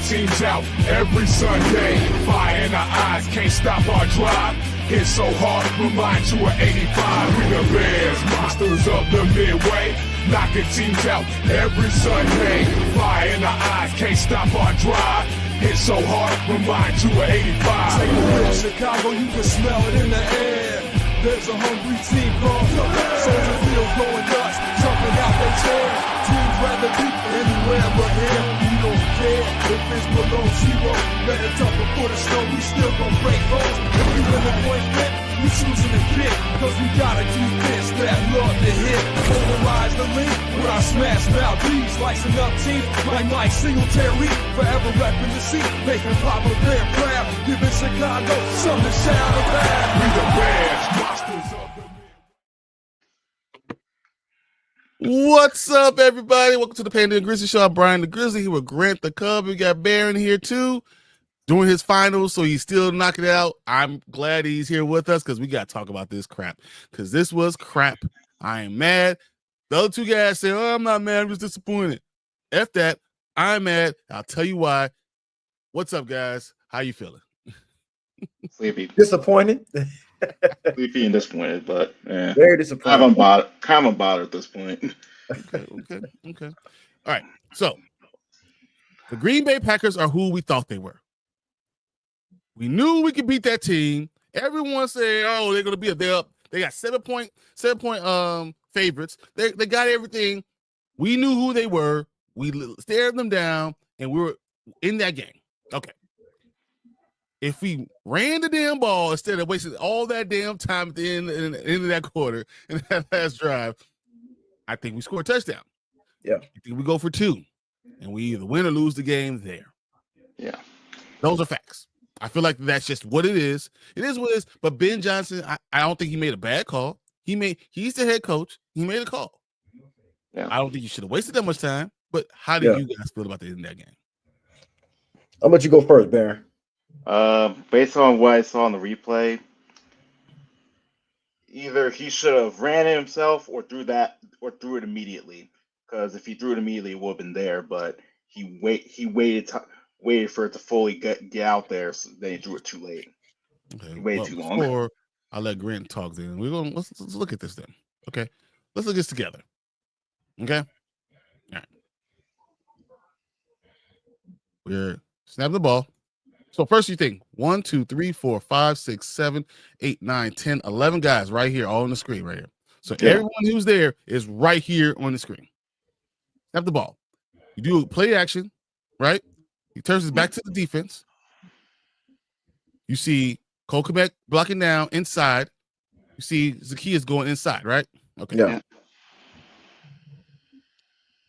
teams out every Sunday. Fire in our eyes, can't stop our drive. Hit so hard, remind you of 85. We the Bears, monsters of the Midway. Knocking teams out every Sunday. Fire in our eyes, can't stop our drive. Hit so hard, remind you of 85. Take a look, Chicago, you can smell it in the air. There's a hungry team called Soldier Field going nuts, jumping out their chair. Teams rather be anywhere but here. We don't care if it's below zero. Better tougher for the snow, we still gon' break roads. If you in the point fit, we choosing to kick. Cause we gotta do this, that love to hit. Polarize the link with our smash Valdez. Slicing up teams like Mike Singletary. Forever repping the seat, making Papa Bear proud. Giving Chicago something to shout about. We the Bears, monsters of the What's up, everybody? Welcome to the Panda and Grizzly Show. I'm Brian the Grizzly here with Grant the Cub. We got Baron here too, doing his finals, so he's still knocking it out. I'm glad he's here with us because we got to talk about this crap, because this was crap. I am mad. The other two guys say, "Oh, I'm not mad. I'm just disappointed." F that. I'm mad. I'll tell you why. What's up, guys? How you feeling? Sleepy. Disappointed. Sleepy and disappointed, but Very disappointed. Kind of bothered at this point. Okay. All right. So the Green Bay Packers are who we thought they were. We knew we could beat that team. Everyone said, "Oh, they're gonna be up. They're up. They got 7-point favorites. They got everything." We knew who they were. We stared them down, and we were in that game. Okay. If we ran the damn ball instead of wasting all that damn time at the end of that quarter in that last drive, I think we score a touchdown. Yeah. I think we go for 2, and we either win or lose the game there. Yeah. Those are facts. I feel like that's just what it is. It is what it is. But Ben Johnson, I don't think he made a bad call. He's the head coach. He made a call. Yeah. I don't think you should have wasted that much time. But how do you guys feel about the end of that game? I'll let you go first, Baron. Based on what I saw in the replay, either he should have ran it himself or threw it immediately. Because if he threw it immediately, it would have been there. But he waited for it to fully get out there, so then he threw it too late. Okay, He waited too long. Before I'll let Grant talk, then let's look at this then. Okay, let's look at this together. Okay, all right. We're snapping the ball. So first you think 1, 2, 3, 4, 5, 6, 7, 8, 9, 10, 11 guys right here, all on the screen right here. So everyone who's there is right here on the screen. Snap the ball. You do play action, right? He turns his back to the defense. You see Cole Kmet blocking down inside. You see Zacchaeus going inside, right? Okay. Yeah.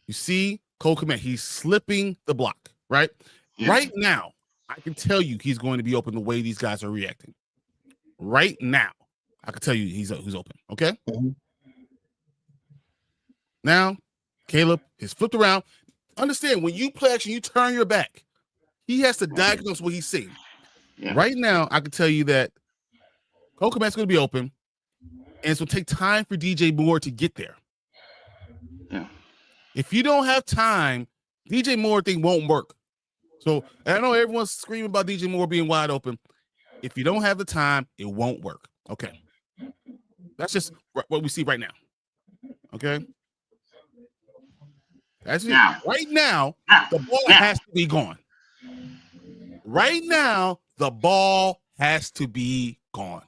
You see Cole Kmet. He's slipping the block, right? Yeah. Right now, I can tell you he's going to be open the way these guys are reacting. Right now, I can tell you he's open, okay? Mm-hmm. Now, Caleb is flipped around. Understand, when you play action, you turn your back. He has to diagnose what he's seeing. Yeah. Right now, I can tell you that Cole Kmet's going to be open, and it's going to take time for DJ Moore to get there. Yeah. If you don't have time, DJ Moore thing won't work. So I know everyone's screaming about DJ Moore being wide open. If you don't have the time, it won't work. Okay. That's just what we see right now. Okay. That's it. Right now, the ball has to be gone. Right now, the ball has to be gone.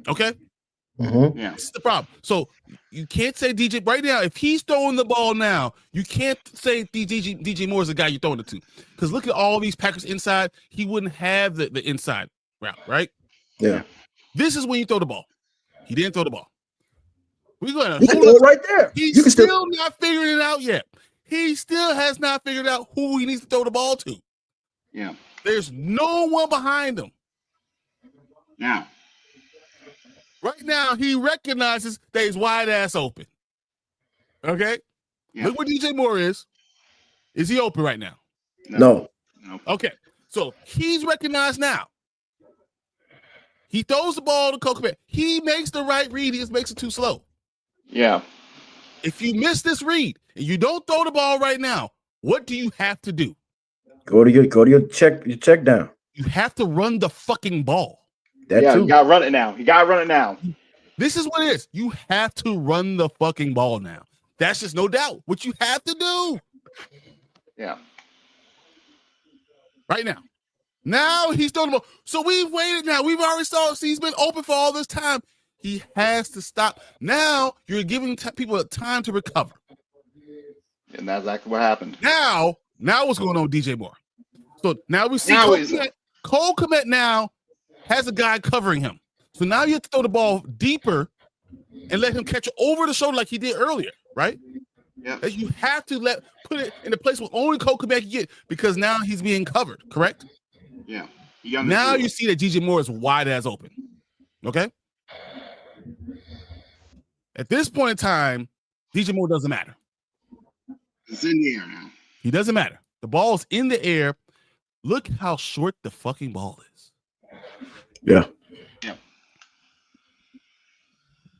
Okay? Mm-hmm. Yeah. This is the problem. So you can't say DJ right now. If he's throwing the ball now, you can't say DJ Moore is the guy you're throwing it to. Because look at all these Packers inside. He wouldn't have the inside route, right? Yeah. This is when you throw the ball. He didn't throw the ball. We're going You can do it right there. He's You can still not figuring it out yet. He still has not figured out who he needs to throw the ball to. Yeah. There's no one behind him. Yeah. Right now, he recognizes that he's wide ass open. Okay? Yeah. Look where DJ Moore is. Is he open right now? No. Okay. So he's recognized now. He throws the ball to Cole Kmet. He makes the right read. He just makes it too slow. Yeah. If you miss this read and you don't throw the ball right now, what do you have to do? Go to your check down. You have to run the fucking ball. That yeah, too. you gotta run it now. You gotta run it now. This is what it is. You have to run the fucking ball now. That's just no doubt what you have to do. Yeah. Right now. Now he's throwing the ball. So we've waited now. We've already saw he's been open for all this time. He has to stop. Now you're giving people time to recover. And that's exactly what happened. Now what's going on with DJ Moore? So now we see Cole Kmet now has a guy covering him. So now you have to throw the ball deeper and let him catch it over the shoulder like he did earlier, right? Yeah. You have to put it in a place where only Cole Kmet can get because now he's being covered, correct? Yeah. Now you see that DJ Moore is wide as open. Okay? At this point in time, DJ Moore doesn't matter. It's in the air now. He doesn't matter. The ball's in the air. Look how short the fucking ball is. Yeah. Yeah.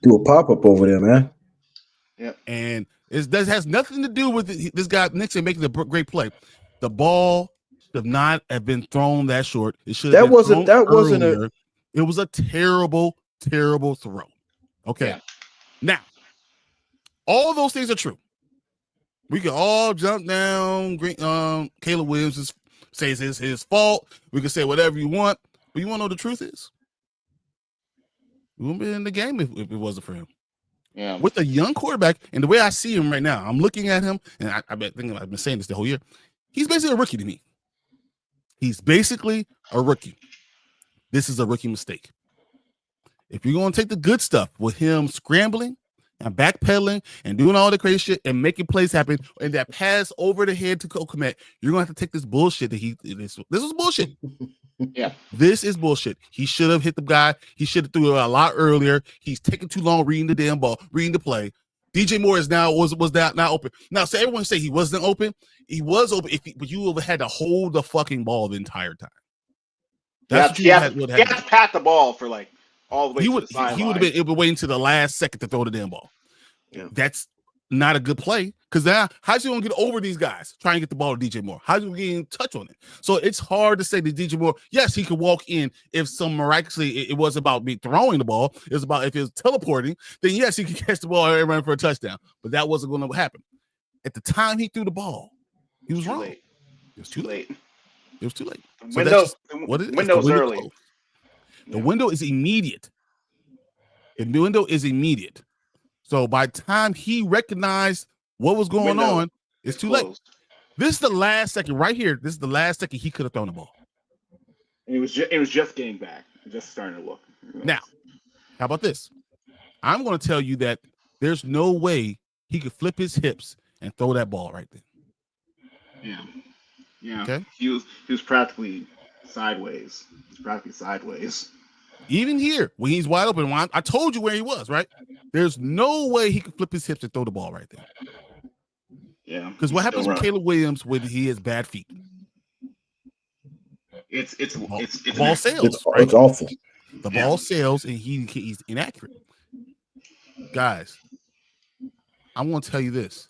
Do a pop-up over there, man. Yeah. And it has nothing to do with this guy Nixon making a great play. The ball should not have been thrown that short. It should have That wasn't earlier. It was a terrible, terrible throw. Okay. Yeah. Now, all those things are true. We can all jump down. Caleb Williams says it's his fault. We can say whatever you want, but you want to know the truth is? We wouldn't be in the game if it wasn't for him. Yeah. With a young quarterback, and the way I see him right now, I'm looking at him, and I've been saying this the whole year. He's basically a rookie to me. He's basically a rookie. This is a rookie mistake. If you're going to take the good stuff with him scrambling and backpedaling and doing all the crazy shit and making plays happen and that pass over the head to Cole Kmet, you're going to have to take this bullshit that this is bullshit. Yeah. This is bullshit. He should have hit the guy. He should have threw it a lot earlier. He's taking too long reading the damn ball, reading the play. DJ Moore is now was not open. Now, so everyone say he wasn't open. He was open, but you would have had to hold the fucking ball the entire time. That's what you had to pat the ball for like all the way. He would have been waiting to the last second to throw the damn ball. Yeah. That's not a good play because now how's he gonna get over these guys trying to get the ball to DJ Moore? How's he gonna get in touch on it? So it's hard to say that DJ Moore, yes, he could walk in if some miraculously it was about me throwing the ball. It was about if it was teleporting, then yes, he could catch the ball and run for a touchdown. But that wasn't going to happen. At the time he threw the ball, he was wrong. It was too late. It was too late. Window's early. The window is immediate. The window is immediate. So by the time he recognized what was going on, it's too late. This is the last second right here. This is the last second he could have thrown the ball. And it was just getting back, just starting to look. Now, how about this? I'm going to tell you that there's no way he could flip his hips and throw that ball right there. Yeah. Okay. He was practically sideways. Even here, when he's wide open, I told you where he was, right? There's no way he could flip his hips and throw the ball right there. Yeah. Because what happens with Caleb Williams when he has bad feet? It's ball sails. It's awful. The ball sails and he's inaccurate. Guys, I'm going to tell you this.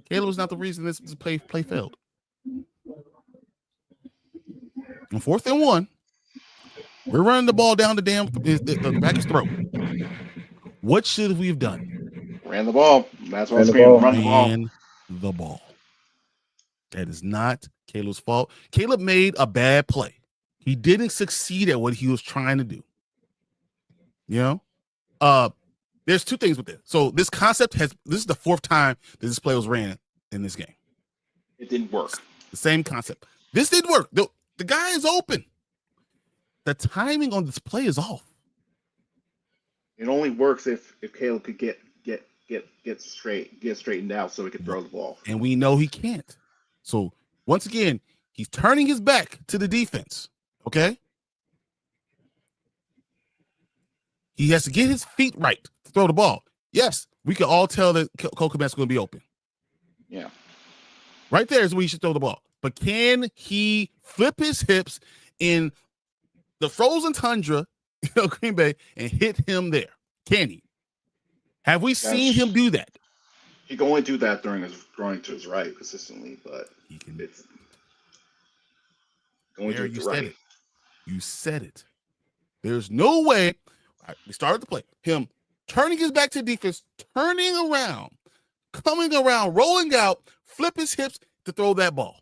Caleb was not the reason this play failed. On 4th and 1, we're running the ball down the back's throat. What should we have done? Ran the ball. That's what I'm screaming. Ran the ball. That is not Caleb's fault. Caleb made a bad play. He didn't succeed at what he was trying to do. You know? There's two things with this. So this concept this is the 4th time that this play was ran in this game. It didn't work. The same concept. This didn't work. The guy is open. The timing on this play is off. It only works if Caleb could get straightened out so he could throw the ball. And we know he can't. So once again, he's turning his back to the defense. Okay? He has to get his feet right to throw the ball. Yes, we can all tell that Cole Kmet's going to be open. Yeah. Right there is where he should throw the ball. But can he flip his hips in the frozen tundra, Green Bay, and hit him there? Can he? Have we seen him do that? He can only do that during his throwing to his right consistently, but Only do There, it you right. said it. You said it. There's no way. We started the play. Him turning his back to defense, turning around, coming around, rolling out, flip his hips to throw that ball.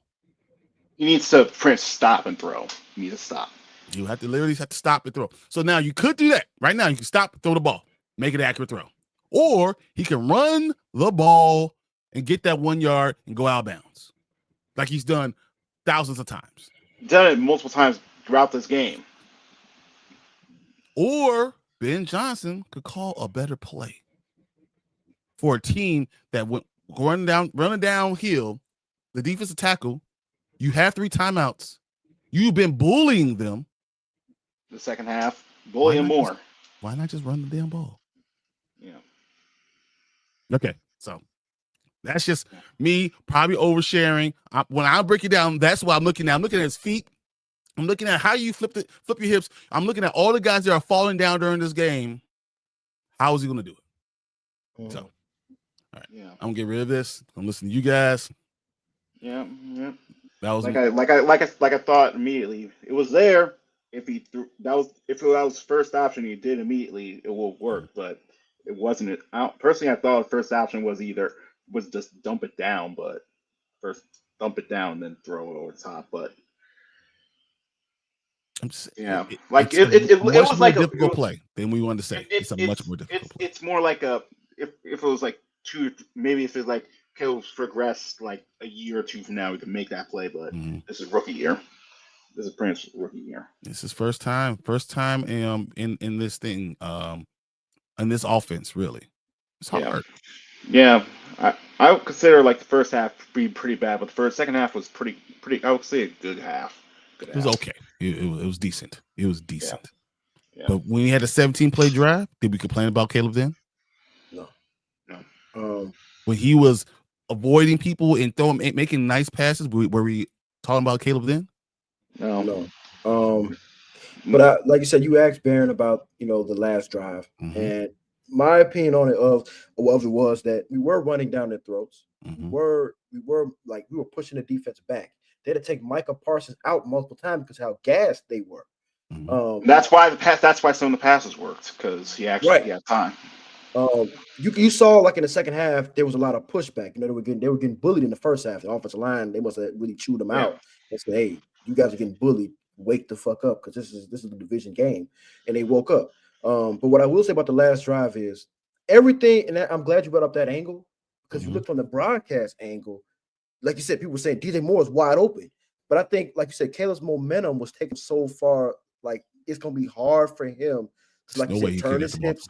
He needs to Prince stop and throw. He needs to stop. You have to literally stop and throw. So now you could do that. Right now, you can stop, throw the ball, make it an accurate throw. Or he can run the ball and get that 1 yard and go out of bounds. Like he's done thousands of times. Done it multiple times throughout this game. Or Ben Johnson could call a better play for a team that went running downhill, the defensive tackle. You have 3 timeouts. You've been bullying them. The second half, bully him more. Why not just run the damn ball? Yeah. Okay, so that's just me probably oversharing. When I break it down, that's what I'm looking at. I'm looking at his feet. I'm looking at how you flip your hips. I'm looking at all the guys that are falling down during this game. How is he going to do it? So, all right, Yeah. I'm gonna get rid of this. I'm listening to you guys. Yeah. That was like I thought immediately. It was there. If he threw if that was first option he did immediately, it will work. But it wasn't. Personally, I thought the first option was just dump it down, but first dump it down, then throw it over the top. But yeah, it was like a difficult play than we wanted to say. It's a much more difficult play. It's more like if it was like maybe if it's like Caleb's progressed like a year or two from now, we could make that play. But this is rookie year. This is Prince's rookie year. This is first time in this thing, in this offense, really. It's hard. Yeah, I would consider like the first half being pretty bad, but the second half was pretty. I would say a good half. It was okay. It was decent. It was decent. Yeah. But when we had a 17-play drive, did we complain about Caleb then? No. When he was avoiding people and making nice passes, were we talking about Caleb then? No. But like you said, you asked Barron about the last drive, and my opinion on it was that we were running down their throats. We were pushing the defense back. They had to take Micah Parsons out multiple times because how gassed they were. That's why some of the passes worked, because he actually had time. You saw like in the second half there was a lot of pushback. They were getting bullied in the first half. The offensive line, they must have really chewed them out and said, "Hey, you guys are getting bullied. Wake the fuck up, because this is a division game." And they woke up. But what I will say about the last drive is everything, and I'm glad you brought up that angle, because you looked on the broadcast angle. Like you said, people were saying DJ Moore is wide open. But I think, like you said, Caleb's momentum was taken so far, like it's gonna be hard for him to, like you said, turn his hips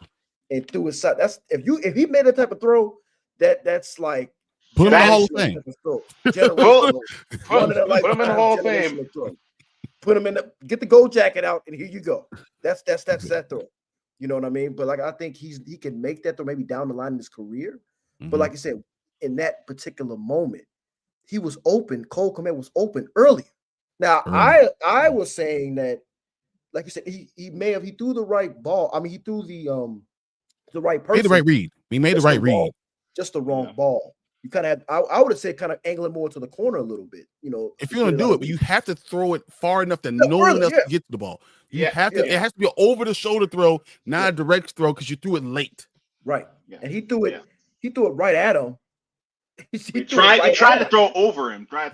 and through his side. That's if he made that type of throw, that's like put him in the Hall of Fame. Put him in the Hall of Fame. Put him in get the gold jacket out, and here you go. That's that throw. You know what I mean? But like I think he can make that throw maybe down the line in his career. But like you said, in that particular moment, he was open. Cole Kmet was open earlier. Now, I was saying that, like you said, he threw the right ball. I mean, he threw the right person. Made the right read. He made the right read. Just the wrong ball. You kind of I would have said kind of angle it more to the corner a little bit. If you're gonna do it, but you have to throw it far enough that no one else can get to the ball. You have to. It has to be an over the shoulder throw, not a direct throw, because you threw it late. Right. Yeah. And he threw it. He threw it right at him. He tried to throw over him. But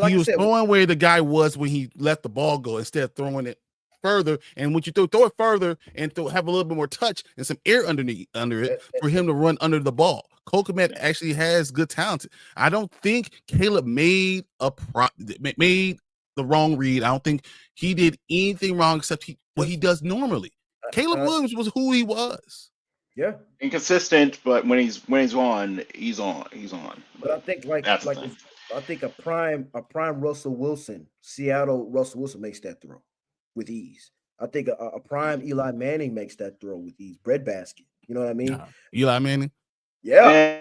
he was throwing where the guy was when he let the ball go, instead of throwing it further. And when you throw it further and have a little bit more touch and some air under it for him to run under the ball. Cole Kmet actually has good talent. I don't think Caleb made the wrong read. I don't think he did anything wrong except what he does normally. Caleb Williams was who he was. Yeah, inconsistent, but when he's on, he's on. But I think I think a prime Russell Wilson, Seattle Russell Wilson makes that throw with ease. I think a prime Eli Manning makes that throw with ease. Breadbasket, you know what I mean? Eli Manning. Yeah.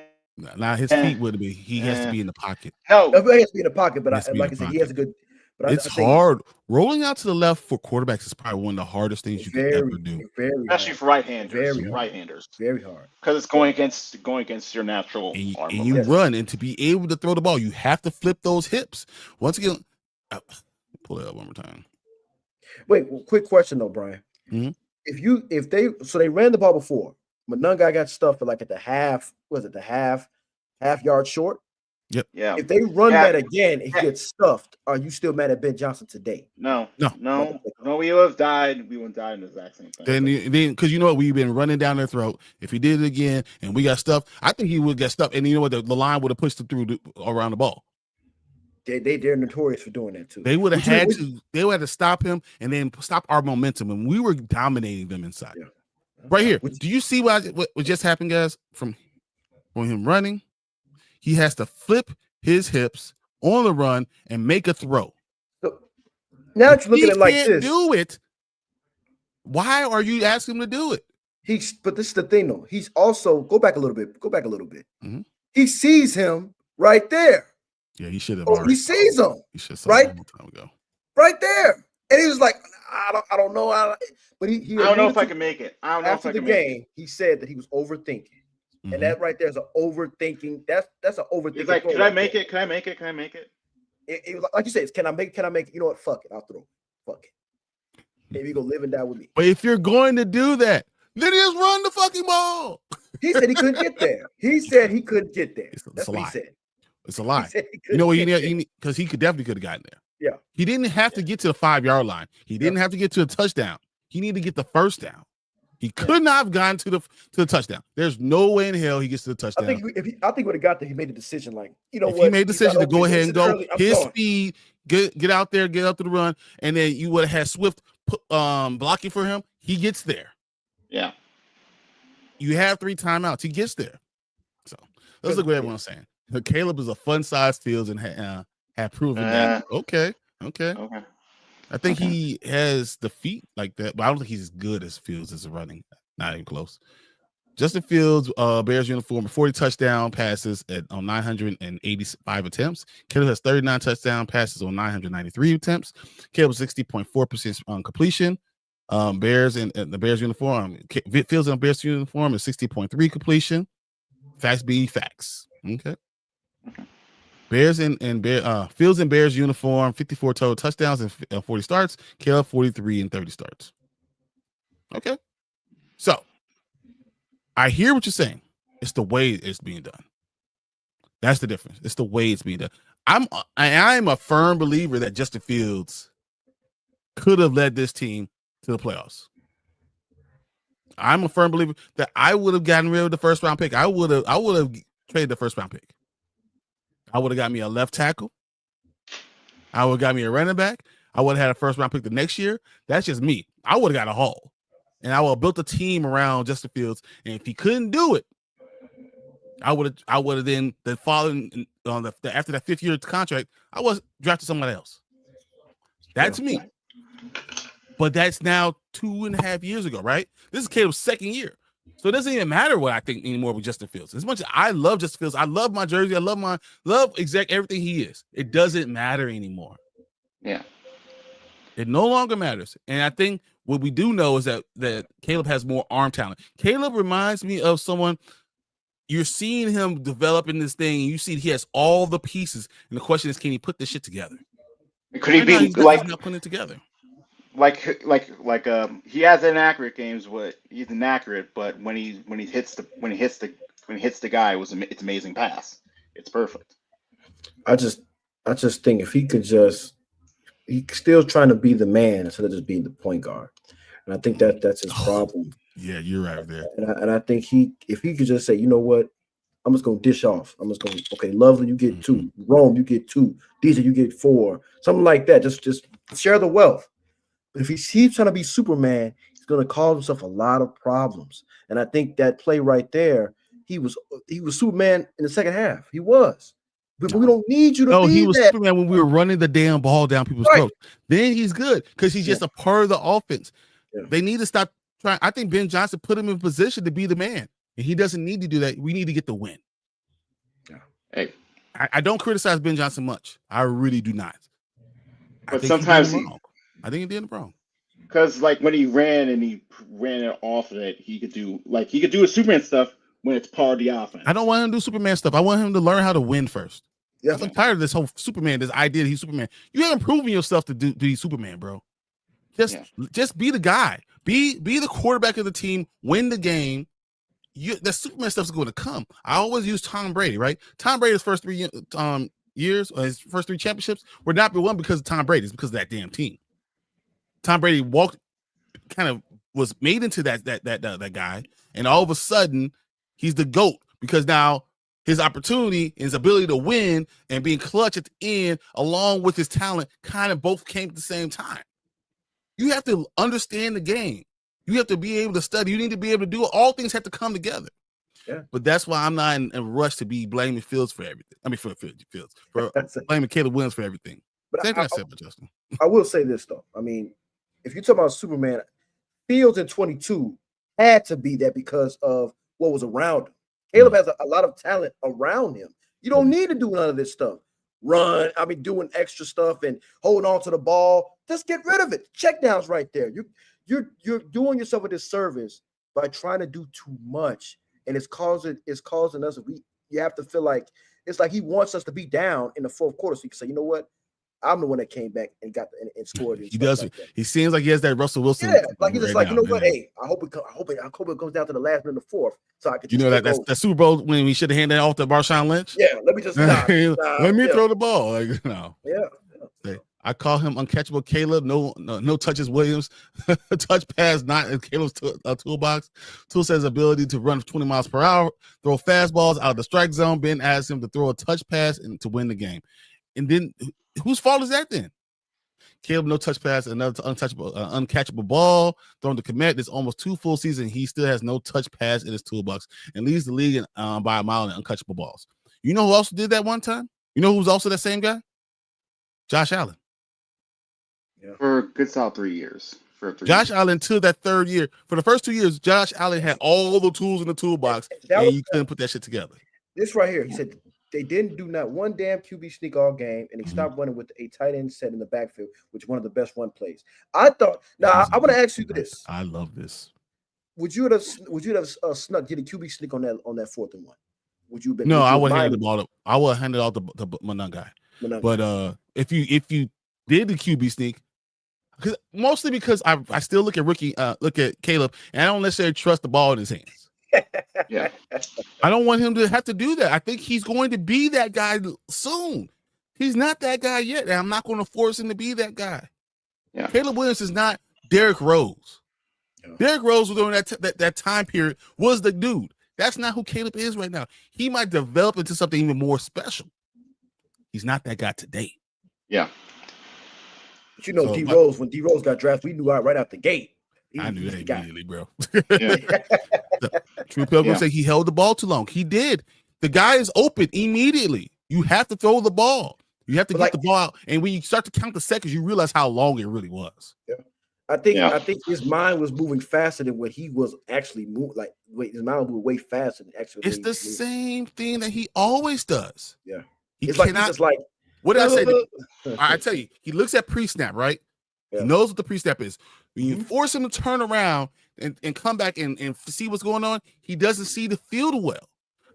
Now his feet would be. He has to be in the pocket. No, he has to be in the pocket. But like I said, he has a good. But it's hard. Rolling out to the left for quarterbacks is probably one of the hardest things you can ever do. Especially for right-handers. Very hard. Because it's going against your natural arm. And you run, and to be able to throw the ball, you have to flip those hips. Once again, pull it up one more time. Wait, quick question though, Brian. Mhm. If they ran the ball before, but none guy got stuffed at the half, half yard short. Yeah. If they run Yeah. that again, and he gets stuffed, are you still mad at Ben Johnson today? No. No. We would have died. We wouldn't die in the exact same thing. Then because you know what, we've been running down their throat. If he did it again and we got stuffed, I think he would get stuffed. And you know what, the line would have pushed him through around the ball. They're notorious for doing that too. They would have had to. They would have to stop him and then stop our momentum, and we were dominating them inside. Yeah. Right here. Do you see what just happened, guys? From him running, he has to flip his hips on the run and make a throw. So now that you're looking at it like this, this, do it. Why are you asking him to do it? But this is the thing though. He's also go back a little bit. Mm-hmm. He sees him right there. Yeah, he should have. He sees him. He should have right a long time ago. Right there, and he was like, I don't know. But he I don't know if I can make it. I don't know if I can make it. After the game, he said that he was overthinking. Mm-hmm. And that right there is an overthinking. That's an overthinking. He's like, can I make it? Can I make it? Can I make it? It was like you said, can I make it? You know what? Fuck it. I'll throw. Fuck it. Maybe you go live and die with me. But if you're going to do that, then just run the fucking ball. He said he couldn't get there. He said he couldn't get there. That's what he said. It's a lie. You know what he need? Because he definitely could have gotten there. Yeah. He didn't have to get to the 5-yard line. He didn't have to get to a touchdown. He needed to get the first down. He could not have gotten to the touchdown. There's no way in hell he gets to the touchdown. I think would have got there. He made a decision like, you know, if he made a decision to go ahead and go his going. speed, get out there, get up to the run, and then you would have had Swift blocking for him. He gets there. Yeah. You have 3 timeouts. He gets there. So that's what everyone's saying. Caleb is a fun-sized field and have proven that. Okay. I think he has the feet like that, but I don't think he's as good as Fields as running. Not even close. Justin Fields, Bears uniform, 40 touchdown passes on 985 attempts. Caleb has 39 touchdown passes on 993 attempts. Caleb 60.4% on completion. Bears in the Bears uniform. Fields in the Bears uniform is 60.3 completion. Facts be facts. Okay. Bears and Fields in Bears uniform, 54 total touchdowns and 40 starts. Caleb 43 and 30 starts. Okay. So I hear what you're saying. It's the way it's being done. That's the difference. It's the way it's being done. I'm a firm believer that Justin Fields could have led this team to the playoffs. I'm a firm believer that I would have gotten rid of the first round pick. I would have traded the first round pick. I would have got me a left tackle. I would have got me a running back. I would have had a first round pick the next year. That's just me. I would have got a haul. And I would have built a team around Justin Fields. And if he couldn't do it, I would have then the following on after that 5th year contract, I was drafted somebody else. That's me. But that's now 2.5 years ago, right? This is Caleb's 2nd year. So it doesn't even matter what I think anymore with Justin Fields. As much as I love Justin Fields, I love my jersey, I love exact everything he is. It doesn't matter anymore. Yeah. It no longer matters. And I think what we do know is that Caleb has more arm talent. Caleb reminds me of someone, you're seeing him develop in this thing, and you see he has all the pieces. And the question is, can he put this shit together? Could he be he's not putting it together? Like he has inaccurate games, but he's inaccurate. But when he hits the guy, it's amazing pass. It's perfect. I just think if he could he's still trying to be the man instead of just being the point guard, and I think that's his problem. Yeah, you're right there. And I think if he could just say, you know what, I'm just gonna dish off. I'm just gonna Lovely, you get 2, Rome, you get 2, DJ, you get 4, something like that. Just share the wealth. But if he keeps trying to be Superman, he's going to cause himself a lot of problems. And I think that play right there, he was Superman in the second half. He was. But we don't need you to be that. No, he was Superman when we were running the damn ball down people's throats. Then he's good because he's just a part of the offense. Yeah. They need to stop trying. I think Ben Johnson put him in position to be the man. And he doesn't need to do that. We need to get the win. Yeah. Hey. I don't criticize Ben Johnson much. I really do not. But sometimes I think he did it wrong. Because when he ran it off of it, he could do his Superman stuff when it's part of the offense. I don't want him to do Superman stuff. I want him to learn how to win first. Yeah. I'm tired of this whole Superman, this idea that he's Superman. You haven't proven yourself to be Superman, bro. Just be the guy. Be the quarterback of the team. Win the game. The Superman stuff's going to come. I always use Tom Brady, right? Tom Brady's first 3 years, or his first 3 championships, were not won because of Tom Brady. It's because of that damn team. Tom Brady was made into that guy, and all of a sudden, he's the GOAT because now his opportunity and his ability to win and being clutch at the end, along with his talent, kind of both came at the same time. You have to understand the game. You have to be able to study. You need to be able to do it. All things have to come together. Yeah. But that's why I'm not in a rush to be blaming Fields for everything. I mean, for Fields, for blaming Caleb Williams for everything. But Same thing I said for Justin. I will say this, though. I mean, if you talk about Superman, Fields in 22 had to be that because of what was around him. Caleb has a lot of talent around him. You don't need to do none of this stuff. Doing extra stuff and holding on to the ball. Just get rid of it. Check downs right there. You're doing yourself a disservice by trying to do too much, and it's causing us. You have to feel like it's like he wants us to be down in the fourth quarter, so you can say, you know what, I'm the one that came back and got and scored. He does. Like he seems like he has that Russell Wilson. Yeah, like he's just like, you know what? Hey, I hope it goes down to the last minute of the fourth, so I could. That Super Bowl when we should have handed it off to Marshawn Lynch. Yeah, let me just stop. Let me throw the ball. Like, no. Yeah. I call him uncatchable Caleb. No touches Williams. Touch pass not in Caleb's toolbox. Tool says ability to run 20 miles per hour, throw fastballs out of the strike zone. Ben asks him to throw a touch pass and to win the game. And then whose fault is that then? Caleb, no touch pass, another uncatchable ball thrown to Komet. It's almost 2 full seasons. He still has no touch pass in his toolbox and leads the league by a mile in uncatchable balls. You know who else did that one time? You know who's also that same guy? Josh Allen. Yeah. For a good solid 3 years. Josh Allen, until that 3rd year, for the first 2 years, Josh Allen had all the tools in the toolbox, and you couldn't put that shit together. This right here, he said they didn't do not one damn QB sneak all game, and he stopped running with a tight end set in the backfield, which is one of the best run plays. I thought. Now I want to ask you this. I love this. Would you have snuck get a QB sneak on that 4th and 1? Would you have been? No, I would hand the ball. I would hand it off to my non guy. But if you did the QB sneak, mostly because I still look at Caleb, and I don't necessarily trust the ball in his hands. Yeah, I don't want him to have to do that. I think he's going to be that guy soon. He's not that guy yet, and I'm not going to force him to be that guy. Yeah. Caleb Williams is not Derrick Rose. Yeah. Derrick Rose during that time period was the dude. That's not who Caleb is right now. He might develop into something even more special. He's not that guy today. Yeah. But you know, D-Rose, when D-Rose got drafted, we knew right out the gate. I knew that immediately, bro. True Pilgrim said he held the ball too long. He did. The guy is open immediately. You have to throw the ball. You have to get the ball out. And when you start to count the seconds, you realize how long it really was. Yeah. I think his mind was moving faster than what he was actually moving. Like, his mind moved way faster than actually. It's the same thing that he always does. Yeah. He's like, what did I say? I tell you, he looks at pre-snap, right? Yeah. He knows what the pre-snap is. When you force him to turn around and come back and see what's going on, he doesn't see the field well.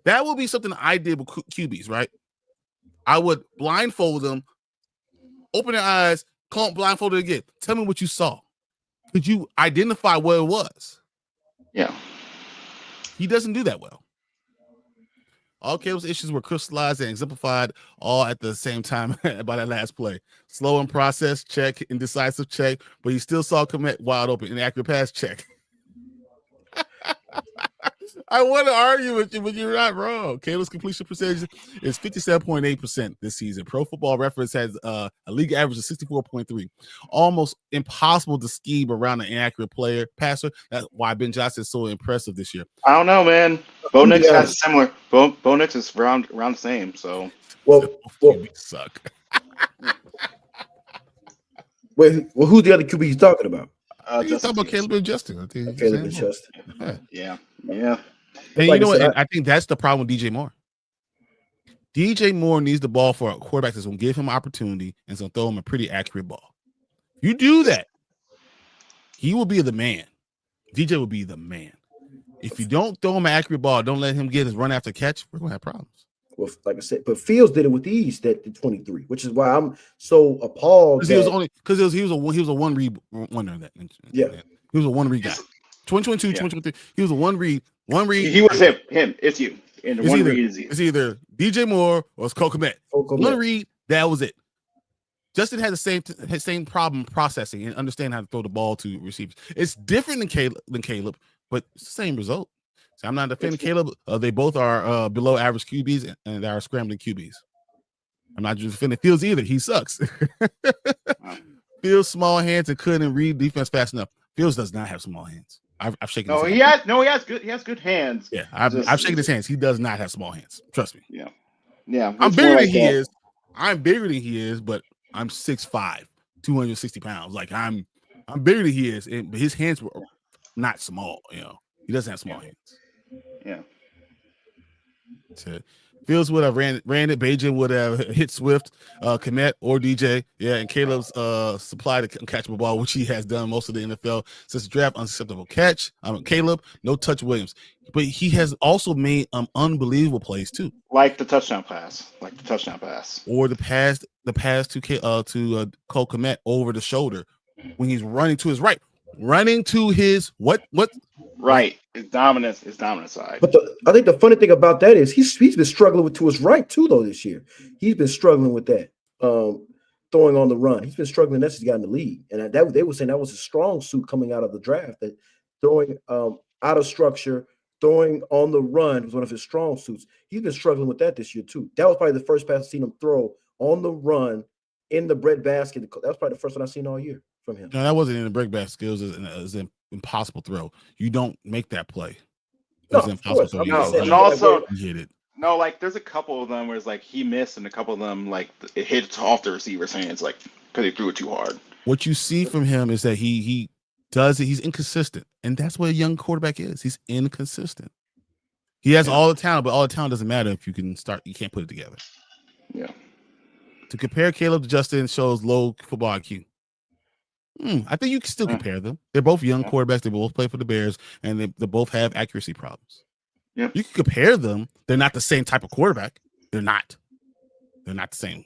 That would be something I did with QBs, right? I would blindfold them, open their eyes, blindfold it again. Tell me what you saw. Could you identify what it was? Yeah. He doesn't do that well. All Caleb's issues were crystallized and exemplified all at the same time by that last play. Slow in process, check, indecisive, check, but he still saw Komet wide open, inaccurate pass, check. I want to argue with you, but you're not wrong. Caleb's completion percentage is 57.8% this season. Pro Football Reference has a league average of 64.3. Almost impossible to scheme around an inaccurate passer. That's why Ben Johnson is so impressive this year. I don't know, man. Bo Nix has similar. Bo Nix is around the same. So, well suck. Wait, well, who's the other QB he's talking about? He's talking about Caleb and Justin. Caleb and Justin. Yeah. And you know what? I think that's the problem with DJ Moore. DJ Moore needs the ball for a quarterback that's going to give him opportunity and going to throw him a pretty accurate ball. You do that, he will be the man. DJ will be the man. If you don't throw him an accurate ball, don't let him get his run after catch, we're going to have problems. With, like I said, but Fields did it with ease at the 23, which is why I'm so appalled. Because he was a one read winner that. Yeah, he was a one read guy. 2022, 2023. He was a one read. He was him. It's you. And the one read is you. It's either DJ Moore or it's Cole Kmet. One read, that was it. Justin had the same problem processing and understand how to throw the ball to receivers. It's different than Caleb, but it's the same result. So I'm not defending Caleb. They both are below average QBs and they are scrambling QBs. I'm not just defending Fields either. He sucks. Fields small hands and couldn't read defense fast enough. Fields does not have small hands. I've shaken. No, he has good hands. Yeah, I've shaken his hands. He does not have small hands. Trust me. Yeah. I'm bigger than he is. I'm bigger than he is, but I'm 6'5", 260 pounds. Like I'm bigger than he is, but his hands were not small. He doesn't have small hands. Yeah. So Fields would have ran it. Bajan would have hit Swift, Kmet, or DJ. Yeah, and Caleb's supplied a catchable ball, which he has done most of the NFL since the draft. Unacceptable catch. Caleb, no touch Williams. But he has also made unbelievable plays too. Like the touchdown pass. Or the pass to Cole Kmet over the shoulder when he's running to his right. Running to his what? Right. His dominant side. But I think the funny thing about that is he's been struggling to his right too, though, this year. He's been struggling with that. Throwing on the run. He's been struggling since he got in the league. And they were saying that was a strong suit coming out of the draft, that throwing out of structure, throwing on the run was one of his strong suits. He's been struggling with that this year too. That was probably the first pass I've seen him throw on the run in the breadbasket. That was probably the first one I've seen all year from him. No, that wasn't in the breakbasket. It was an impossible throw. You don't make that play. It was impossible throw. And also he hit it. No, like there's a couple of them where it's like he missed, and a couple of them like it hit off the receiver's hands, like because he threw it too hard. What you see from him is that he does it. He's inconsistent, and that's what a young quarterback is. He's inconsistent. He has all the talent, but all the talent doesn't matter if you can't put it together. Yeah. To compare Caleb to Justin shows low football IQ. I think you can still compare them. They're both young quarterbacks. They both play for the Bears, and they both have accuracy problems. Yeah. You can compare them. They're not the same type of quarterback. They're not the same.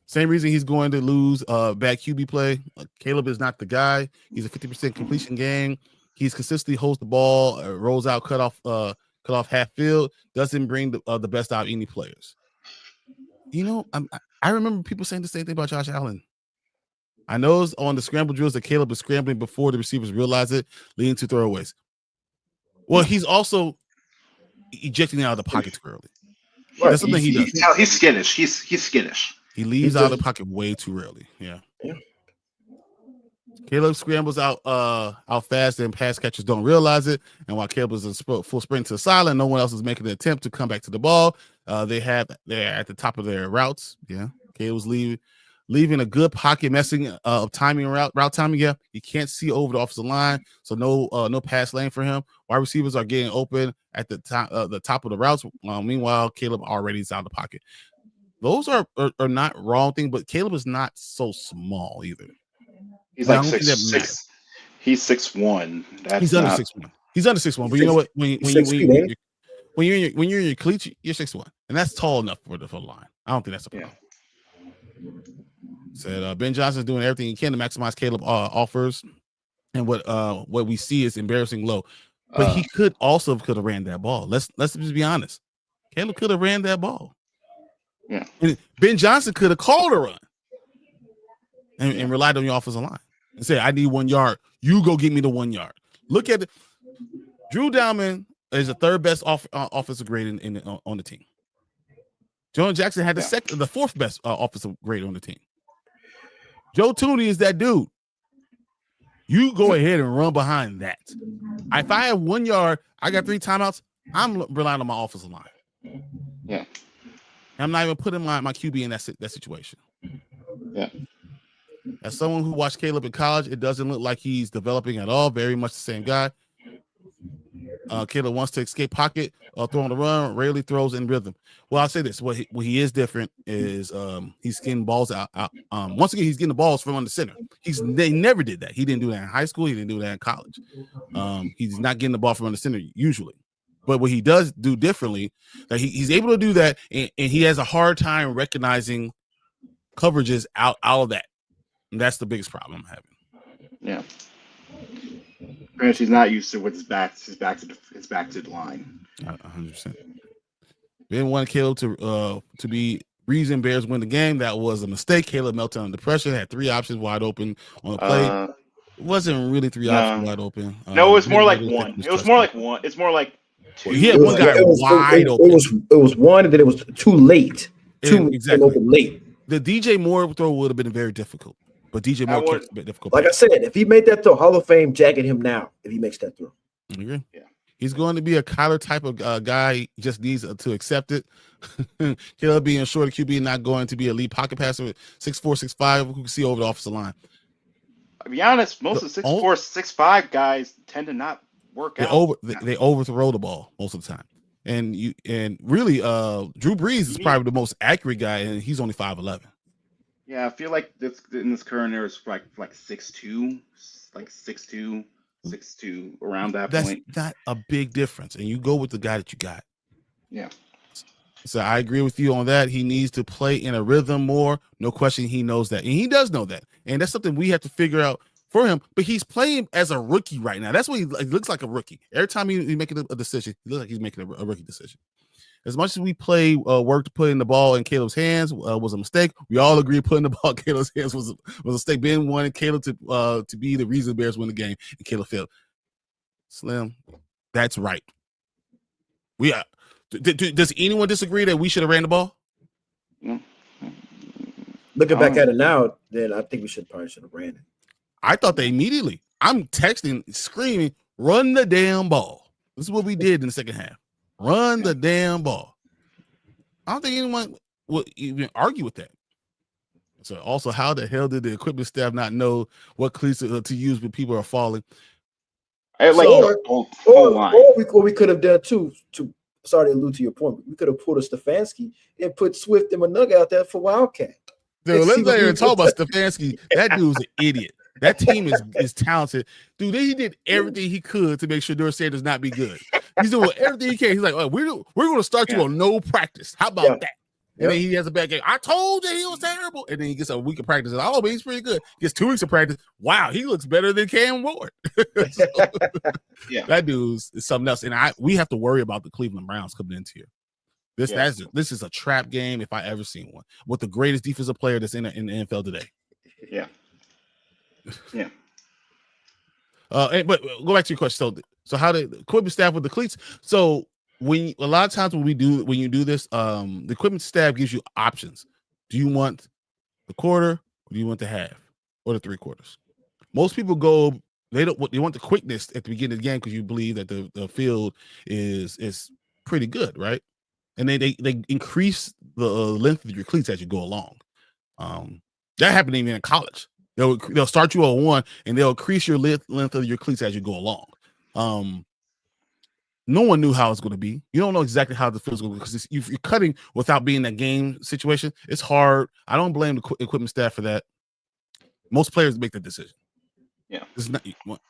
Same reason he's going to lose bad QB play. Caleb is not the guy. He's a 50% completion game. He's consistently holds the ball, rolls out, cut off half field. Doesn't bring the best out of any players. I remember people saying the same thing about Josh Allen. I know it's on the scramble drills that Caleb is scrambling before the receivers realize it, leading to throwaways. Well, he's also ejecting out of the pocket too early. Right. That's something he does. He's skittish. He's skittish. He leaves out of the pocket way too early. Yeah. Caleb scrambles out fast, and pass catchers don't realize it. And while Caleb is in full sprint to the sideline, no one else is making an attempt to come back to the ball. They're at the top of their routes. Yeah. Caleb's leaving a good pocket, messing up timing, route timing. Yeah, you can't see over the offensive line, so no pass lane for him. Wide receivers are getting open at the top of the routes. Meanwhile, Caleb already is out of the pocket. Those are not wrong thing, but Caleb is not so small either. He's like 6'6". He's 6'1". He's under 6'1". He's under 6'1". But you know what? When you're in your cleats, you're 6'1", and that's tall enough for the line. I don't think that's a problem. Said Ben Johnson's doing everything he can to maximize Caleb offers, and what we see is embarrassing low. But he could have ran that ball. Let's just be honest. Caleb could have ran that ball. Yeah. And Ben Johnson could have called a run and relied on your offensive line and said, "I need 1 yard. You go get me the 1 yard." Look at it. Drew Dalman is the third best offensive grade on the team. Jonah Jackson had the fourth best offensive grade on the team. Joe Tooney is that dude. You go ahead and run behind that. If I have 1 yard, I got 3 timeouts, I'm relying on my offensive line. Yeah. I'm not even putting my QB in that situation. Yeah. As someone who watched Caleb in college, it doesn't look like he's developing at all. Very much the same guy. Caleb wants to escape pocket or throw on the run, rarely throws in rhythm. Well, I'll say this. What he is different is he's getting balls out. Once again, he's getting the balls from under center. They never did that. He didn't do that in high school. He didn't do that in college. He's not getting the ball from under center usually. But what he does do differently, that he's able to do that, and he has a hard time recognizing coverages out of that. And that's the biggest problem I'm having. Yeah. Granted, he's not used to with his back to the line. 100%. Didn't want Caleb to be reason Bears win the game. That was a mistake. Caleb melted under pressure. Had 3 options wide open on the play. It wasn't really 3 options wide open. No, it was more like one. It was more like one. It's more like 2. He had one guy wide open. It was one, and then it was too late. Exactly. Late. The DJ Moore throw would have been very difficult, but DJ Moore kicks a bit difficult. Like I said, if he made that throw, Hall of Fame jacket him now. If he makes that throw, I agree. Yeah, he's going to be a Kyler type of guy. He just needs to accept it. Caleb being short QB, not going to be a lead pocket passer with 6'4", 6'5", who can see over the offensive line. To be honest, most of the 6'4", 6'5" guys tend to not work out. They overthrow the ball most of the time. And really, Drew Brees is probably the most accurate guy, and he's only 5'11". Yeah, I feel like in this current era is like 6'2", 6'2", around that point. That's not a big difference, and you go with the guy that you got. Yeah. So I agree with you on that. He needs to play in a rhythm more. No question, he knows that, and he does know that, and that's something we have to figure out for him. But he's playing as a rookie right now. That's what he looks like, a rookie. Every time he's making a decision, he looks like he's making a rookie decision. As much as we play work to put in the ball in Caleb's hands was a mistake. We all agree putting the ball in Caleb's hands was a mistake. Ben wanted Caleb to be the reason the Bears win the game, and Caleb failed. Slim, that's right. We are. Does anyone disagree that we should have ran the ball? Looking back at it now, then I think we probably should have ran it. I thought they immediately. I'm texting, screaming, run the damn ball. This is what we did in the second half. Run the damn ball. I don't think anyone would even argue with that. So also, how the hell did the equipment staff not know what cleats to use when people are falling? Or we could have done too. Sorry to allude to your point. We could have pulled a Stefanski and put Swift and Manug out there for Wildcat. Dude, let's not even talk about Stefanski. That dude's an idiot. That team is talented. Dude, he did everything he could to make sure Deion Sanders not be good. He's doing everything he can. He's like, oh, we're going to start you on no practice. How about that? And then he has a bad game. I told you he was terrible. And then he gets a week of practice. And, oh, but he's pretty good. Gets 2 weeks of practice. Wow, he looks better than Cam Ward. That dude's is something else. And we have to worry about the Cleveland Browns coming into here. This is a trap game if I ever seen one. With the greatest defensive player that's in the NFL today. Yeah. Yeah. But go back to your question. So how the equipment staff with the cleats? So a lot of times when you do this, the equipment staff gives you options. Do you want the quarter, or do you want the half, or the 3 quarters? Most people go. They want the quickness at the beginning of the game because you believe that the field is pretty good, right? And they increase the length of your cleats as you go along. That happened even in college. They'll start you at 1, and they'll increase your length of your cleats as you go along. No one knew how it's going to be. You don't know exactly how the field's going to be because you're cutting without being in that game situation. It's hard. I don't blame the equipment staff for that. Most players make the decision. Yeah.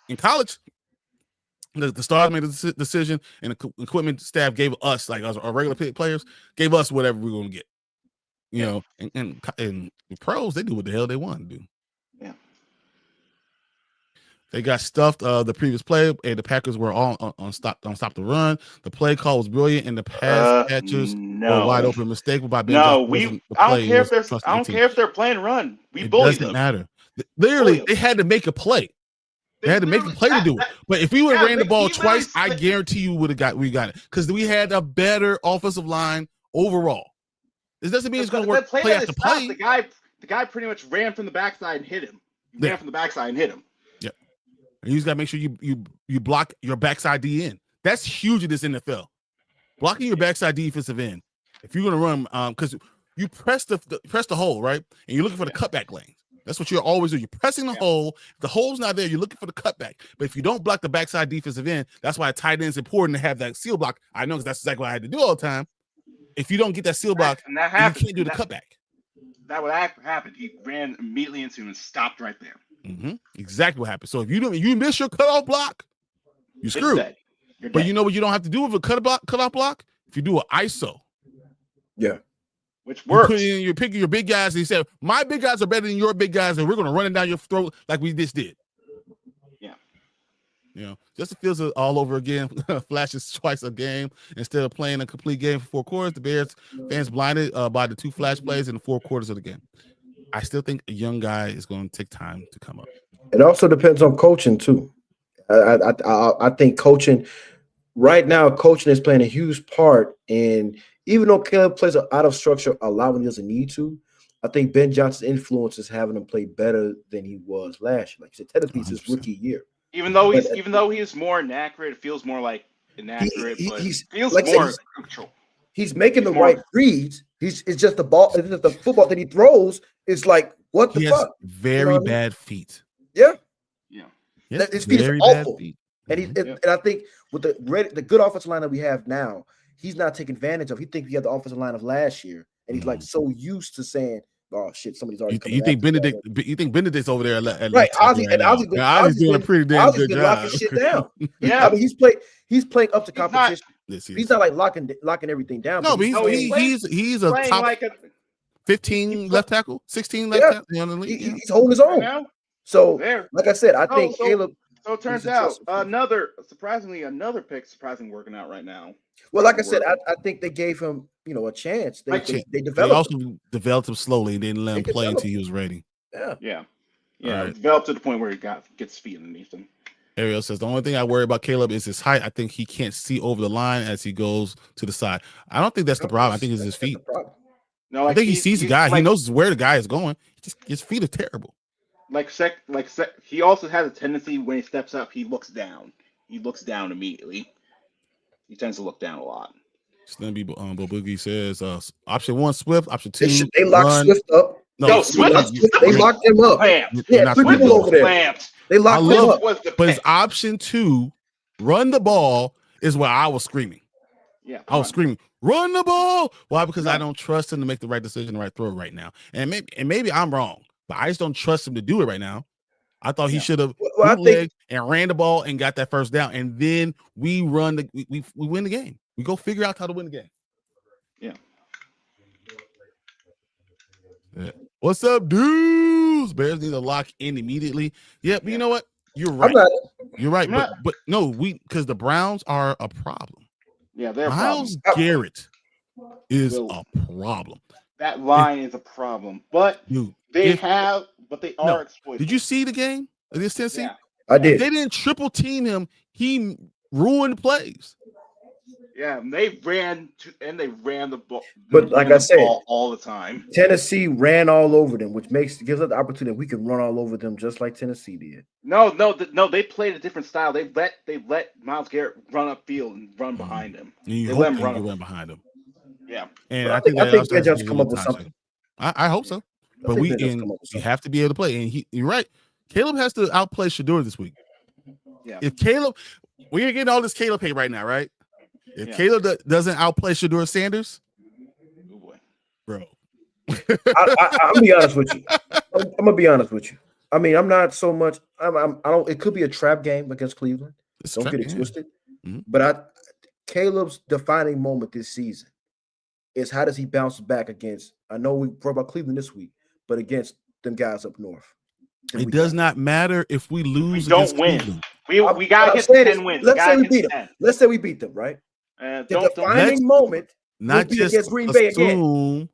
In college, the stars made the decision, and the equipment staff gave us, like our regular players, gave us whatever we're going to get. You know, and the pros, they do what the hell they want to do. Yeah. They got stuffed the previous play, and the Packers were all on stop the run. The play call was brilliant, and the pass catchers were wide open mistake by Ben. No, I don't care if they're playing run. We bully them. It doesn't matter. Literally, they had to make a play. They had to make a play to do it. But if we would have ran the ball twice, I guarantee you we got it because we had a better offensive line overall. This doesn't mean it's going to work play after play. The guy pretty much ran from the backside and hit him. He ran from the backside and hit him. Yeah. And you just got to make sure you block your backside D end. That's huge in this NFL. Blocking your backside defensive end. If you're going to run, because you press the hole, right? And you're looking for the cutback lanes. That's what you're always doing. You're pressing the hole. If the hole's not there, you're looking for the cutback. But if you don't block the backside defensive end, that's why a tight end is important to have that seal block. I know because that's exactly what I had to do all the time. If you don't get that seal block, you can't do the cutback. That would happen. He ran immediately into him and stopped right there. Mm-hmm. Exactly what happened. So if you miss your cutoff block, you're screwed. But you know what you don't have to do with a cutoff block? If you do an ISO. Yeah. Which works. You're picking your big guys, and you say, my big guys are better than your big guys, and we're going to run it down your throat like we just did. Yeah. You know, Justin Fields all over again, flashes twice a game instead of playing a complete game for 4 quarters. The Bears fans blinded by the 2 flash plays in the 4 quarters of the game. I still think a young guy is going to take time to come up. It also depends on coaching too. I think coaching right now, coaching is playing a huge part in. Even though Caleb plays out of structure a lot when he doesn't need to, I think Ben Johnson's influence is having him play better than he was last year. Like you said, technically it's his rookie year. Even though he's more inaccurate, it feels more like inaccurate, but he's feels like more crucial. He's making the right reads. It's just the ball. It's just the football that he throws. It's like what the fuck? Very bad feet. Yeah. Yes, his feet is awful. And and I think with the good offensive line that we have now, he's not taking advantage of. He thinks he had the offensive line of last year, and he's like so used to saying, "Oh shit, somebody's already." You think Benedict? You think Benedict's over there? At right, Ozzy's doing a pretty damn good job. Locking shit down. Yeah, I mean he's playing up to competition. He's not like locking everything down. No, but he's a top like 15 left tackle, 16 left tackle in the league. He's holding his own. Right, so, like I said, I think Caleb. So it turns out another pick working out right now. Well, like I said, I think they gave him, a chance. They developed. They also developed him slowly and didn't let him play until he was ready. Yeah. Right. Developed to the point where he gets his feet underneath him. Ariel says the only thing I worry about Caleb is his height. I think he can't see over the line as he goes to the side. I don't think that's the problem. I think it's his feet. No, like I think he sees the guy. He knows where the guy is going. His feet are terrible. He also has a tendency when he steps up, he looks down. He looks down immediately. He tends to look down a lot. Slimby Bo Boogie says option 1 Swift, option 2 they locked Swift up. No, Swift. They locked him up. Yeah, 3 people over there. They locked him up. But his option 2, run the ball, is where I was screaming. Yeah, I was screaming, run the ball. Why? Because I don't trust him to make the right decision, the right throw right now. And maybe I'm wrong, but I just don't trust him to do it right now. I thought he should have and ran the ball and got that first down, and then we win the game. We go figure out how to win the game. Yeah. What's up, dudes? Bears need to lock in immediately. Yeah, but you know what? You're right. You're right. But no, because the Browns are a problem. Yeah, they're Myles Garrett is a problem. That line is a problem, but they are exploiting. Did you see the game against Tennessee? Yeah. I did. If they didn't triple team him, he ruined plays. Yeah, and they ran the ball. But like I said, all the time. Tennessee ran all over them, which gives us the opportunity we can run all over them just like Tennessee did. No, they played a different style. They let Myles Garrett run upfield and run behind him. They let him run behind him. Yeah, and I think Ben Johnson come up with something. I hope so. But we have to be able to play. And you're right. Caleb has to outplay Shedeur this week. Yeah. If Caleb, we're getting all this Caleb hate right now, right? If Caleb doesn't outplay Shedeur Sanders, oh boy, bro. I'm gonna be honest with you. I'm gonna be honest with you. I mean, I'm not so much. I don't. It could be a trap game against Cleveland. Don't get it twisted. Mm-hmm. But Caleb's defining moment this season is how does he bounce back against? I know we talked about Cleveland this week, but against them guys up north. It does not matter if we lose. We don't win. Cleveland. We gotta get 10 wins. Let's say we beat them. Let's say we beat them, right? The defining moment not just against Greenbay again.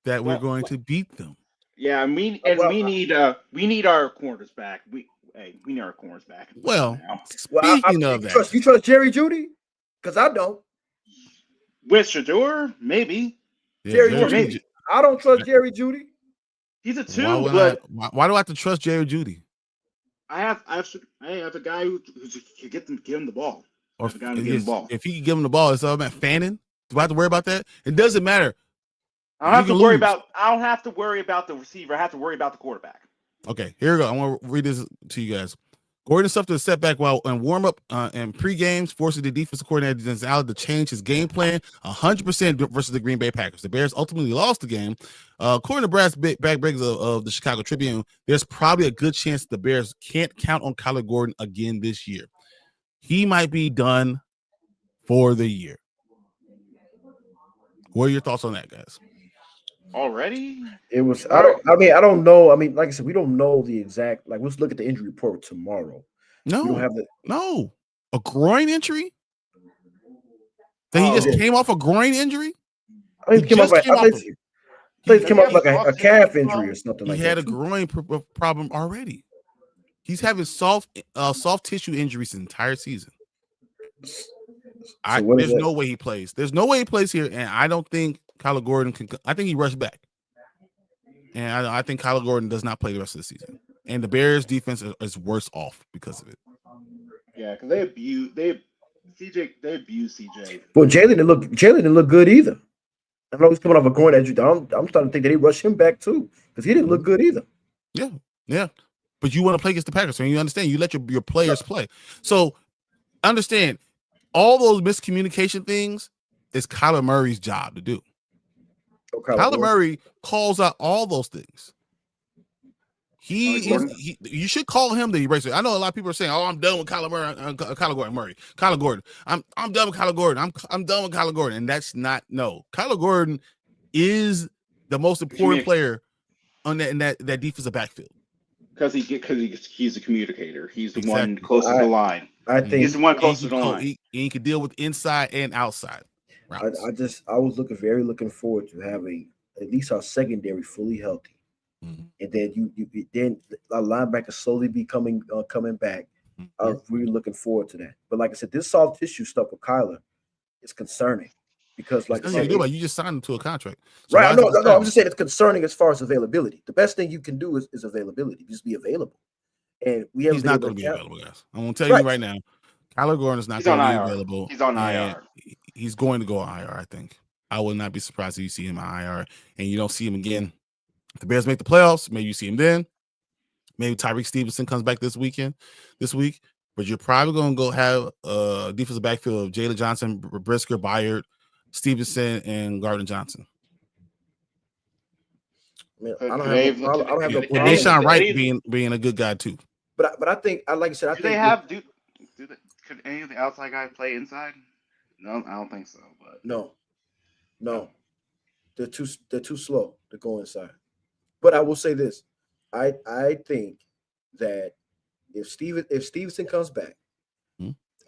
That we're going to beat them. Yeah, we need our corners back. We need our corners back. Well, speaking of that, you trust Jerry Jeudy? Because I don't. With Shedeur, maybe. Yeah, Jerry Jeudy, maybe. I don't trust Jerry Jeudy. He's a 2, why do I have to trust Jerry Jeudy? I have a guy who can give him the ball. Or if he can give him the ball, it's all about Fannin. Do I have to worry about that? It doesn't matter. I don't have to worry about the receiver. I have to worry about the quarterback. Okay, here we go. I want to read this to you guys. Gordon suffered a setback while in warm-up and pre-games, forcing the defensive coordinator Denzel to change his game plan 100% versus the Green Bay Packers. The Bears ultimately lost the game. According to Brad's backbreakers of the Chicago Tribune, there's probably a good chance the Bears can't count on Kyler Gordon again this year. He might be done for the year. What are your thoughts on that, guys? Already? It was. I don't know. I mean, like I said, we don't know the exact. Like, let's look at the injury report tomorrow. We don't No, have the. no, a groin injury. That he just came off a groin injury. I think he came off like a calf injury or something like that. He had a groin problem already. He's having soft tissue injuries the entire season. There's no way he plays. There's no way he plays here, and I don't think Kyler Gordon can. I think he rushed back, and I think Kyler Gordon does not play the rest of the season. And the Bears' defense is worse off because of it. Yeah, because they abuse CJ. Well, Jalen didn't look good either. I know he's coming off a groin injury. I'm starting to think that they rushed him back too because he didn't look good either. Yeah. But you want to play against the Packers, so you understand. You let your players play. So understand, all those miscommunication things is Kyler Murray's job to do. Kyler Murray calls out all those things. You should call him the eraser. I know a lot of people are saying, "Oh, I'm done with Kyler Gordon. I'm done with Kyler Gordon. I'm done with Kyler Gordon." And that's not no. Kyler Gordon is the most important player on that defensive backfield. Because he's a communicator. He's the one closest to the line. I think he's the one closest to the line. He can deal with inside and outside routes. I was looking forward to having at least our secondary fully healthy, and then then our linebackers slowly be coming back. I was really looking forward to that. But like I said, this soft tissue stuff with Kyler is concerning because, like I said, you just signed him to a contract, so right? No. I'm just saying it's concerning as far as availability. The best thing you can do is availability. Just be available. And he's not going to be available, guys. I'm going to tell you right now, Kyler Gordon is not going to be available. He's on IR. He's going to go on IR, I think. I would not be surprised if you see him on IR and you don't see him again. If the Bears make the playoffs, maybe you see him then. Maybe Tyreek Stevenson comes back this week. But you're probably going to go have a defensive backfield of Jalen Johnson, Brisker, Byard, Stevenson, and Gardner Johnson. I don't have no problem. And Deshaun Wright being a good guy too. But I think, like I said, could any of the outside guys play inside? No, I don't think so. But no, they're too slow to go inside. But I will say this: I think that if Stevenson comes back,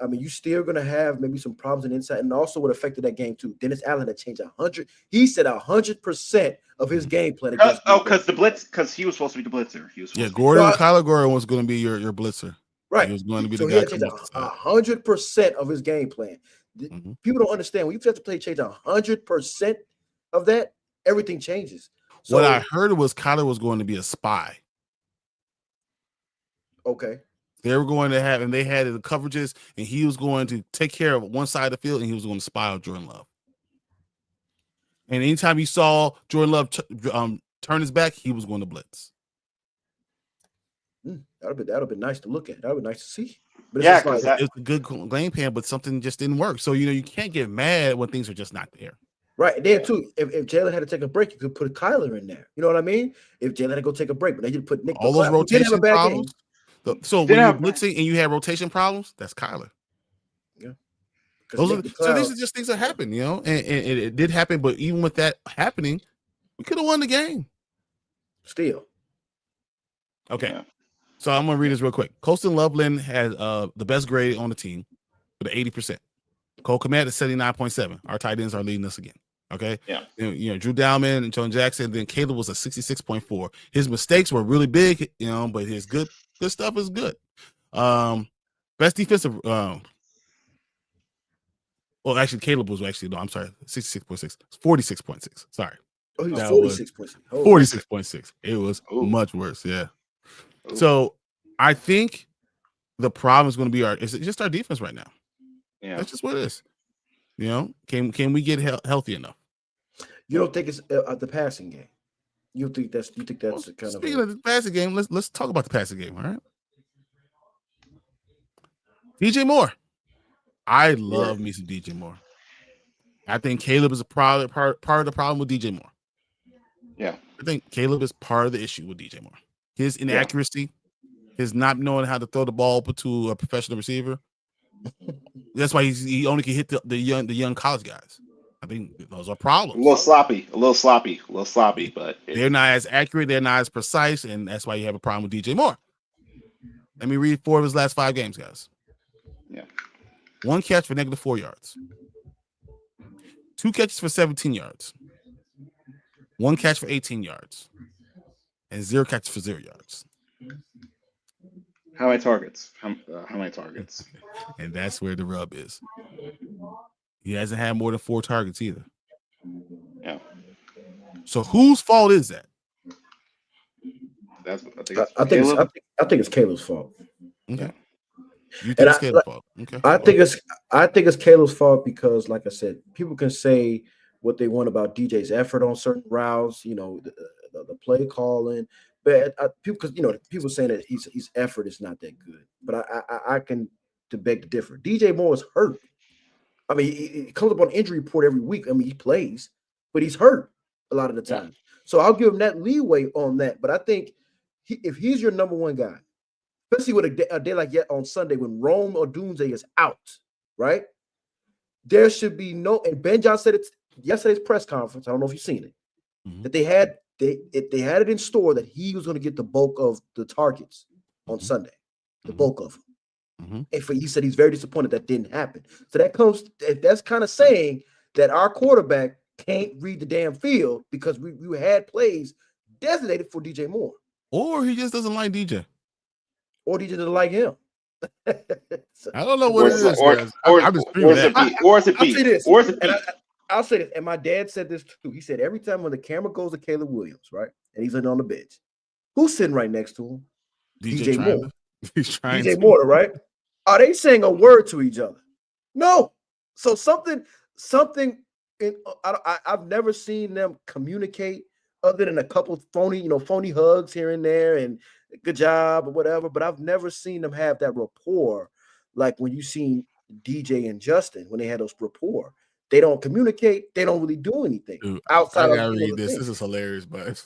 I mean, you're still going to have maybe some problems in inside, and also what affected that game too. Dennis Allen had changed 100. He said 100% of his game plan. Because he was supposed to be the blitzer. Kyler Gordon was going to be your blitzer. Right. He was going to be so the guy. He had 100% of his game plan. People don't understand when you have to play change 100% of that, everything changes. So, what I heard was Kyler was going to be a spy. Okay. They were going to have, and they had the coverages, and he was going to take care of one side of the field, and he was going to spy on Jordan Love. And anytime you saw Jordan Love turn his back, he was going to blitz. That would have been nice to look at. That would be nice to see. But it was a good game plan, but something just didn't work. So you can't get mad when things are just not there. Right. And then too, if Jalen had to take a break, you could put Kyler in there. You know what I mean? If Jalen had to go take a break, but they did put Nick. All those rotation problems. So when you're blitzing and you have rotation problems, that's Kyler. Yeah. So these are just things that happen, and it did happen. But even with that happening, we could have won the game. Still. Okay. Yeah. So I'm going to read this real quick. Colston Loveland has the best grade on the team with 80%. Cole Kmet is 79.7. Our tight ends are leading us again. Okay. Yeah. Drew Dowman and John Jackson. Then Caleb was a 66.4. His mistakes were really big, but his good stuff is good. Best defensive. Well, actually, Caleb was I'm sorry, 66.6. 46.6. Sorry. Oh, he was 46.6. 46.6. It was much worse. Yeah. Ooh. So I think the problem is going to be it's just our defense right now. Yeah. That's just what it is. Can we get healthy enough? You don't think it's the passing game? You think that's kind of speaking of the passing game? Let's talk about the passing game. All right. DJ Moore. I love me some DJ Moore. I think Caleb is a part of the problem with DJ Moore. Yeah. I think Caleb is part of the issue with DJ Moore. His inaccuracy, his not knowing how to throw the ball to a professional receiver, That's why he only can hit the young college guys. I think those are problems. A little sloppy, but they're not as accurate, they're not as precise, and that's why you have a problem with DJ Moore. Let me read 4 of his last 5 games, guys. Yeah. 1 catch for -4 yards. 2 catches for 17 yards. 1 catch for 18 yards. And 0 catches for 0 yards. How many targets? How many targets? And that's where the rub is. He hasn't had more than 4 targets either. Yeah. So whose fault is that? I think it's Caleb's fault. Okay. You think it's Caleb's fault? Okay. I think it's Caleb's fault because, like I said, people can say what they want about DJ's effort on certain routes, the play calling, but people saying that his effort is not that good. But I can beg to differ. DJ Moore is hurt. I mean, he comes up on injury report every week. I mean, he plays, but he's hurt a lot of the time. Yeah. So I'll give him that leeway on that. But I think if he's your number one guy, especially with a day like on Sunday when Rome or Doomsday is out, right? There should be no. And Ben Johnson said it yesterday's press conference. I don't know if you've seen it. That they had it in store that he was going to get the bulk of the targets on Sunday, the bulk of them. And he said he's very disappointed that didn't happen. So that's kind of saying that our quarterback can't read the damn field because we had plays designated for DJ Moore. Or he just doesn't like DJ. Or DJ doesn't like him. So, I don't know what it is. I'll say this. And my dad said this too. He said every time when the camera goes to Caleb Williams, right? And he's on the bench, who's sitting right next to him? DJ Moore. He's trying DJ Moore, right? Are they saying a word to each other? No. So something. I've never seen them communicate other than a couple phony hugs here and there and good job or whatever. But I've never seen them have that rapport like when you seen DJ and Justin when they had those rapport. They don't communicate. They don't really do anything. Dude, outside I gotta read this. This is hilarious, but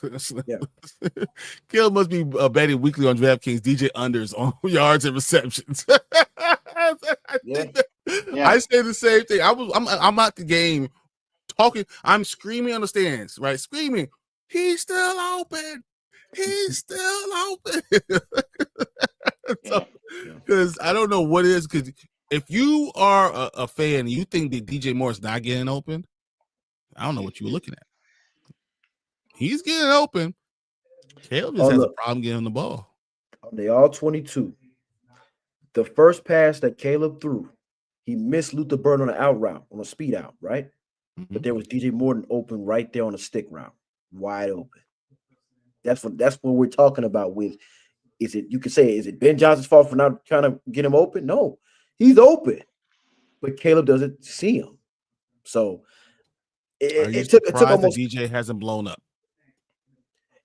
Caleb must be betting weekly on DraftKings DJ unders on yards and receptions. I say the same thing. I'm at the game talking. I'm screaming on the stands, right? Screaming. He's still open. He's still open. Because I don't know what it is. Because if you are a fan and you think that DJ Moore is not getting open, I don't know what you were looking at. He's getting open. Caleb just has a problem getting the ball. They all 22. The first pass that Caleb threw, he missed Luther Burden on an out route, on a speed out, right? But there was DJ Morton open right there on a stick route, wide open. That's what we're talking about with. Is it Ben Johnson's fault for not trying to get him open? No. He's open, but Caleb doesn't see him. So it took almost. DJ hasn't blown up.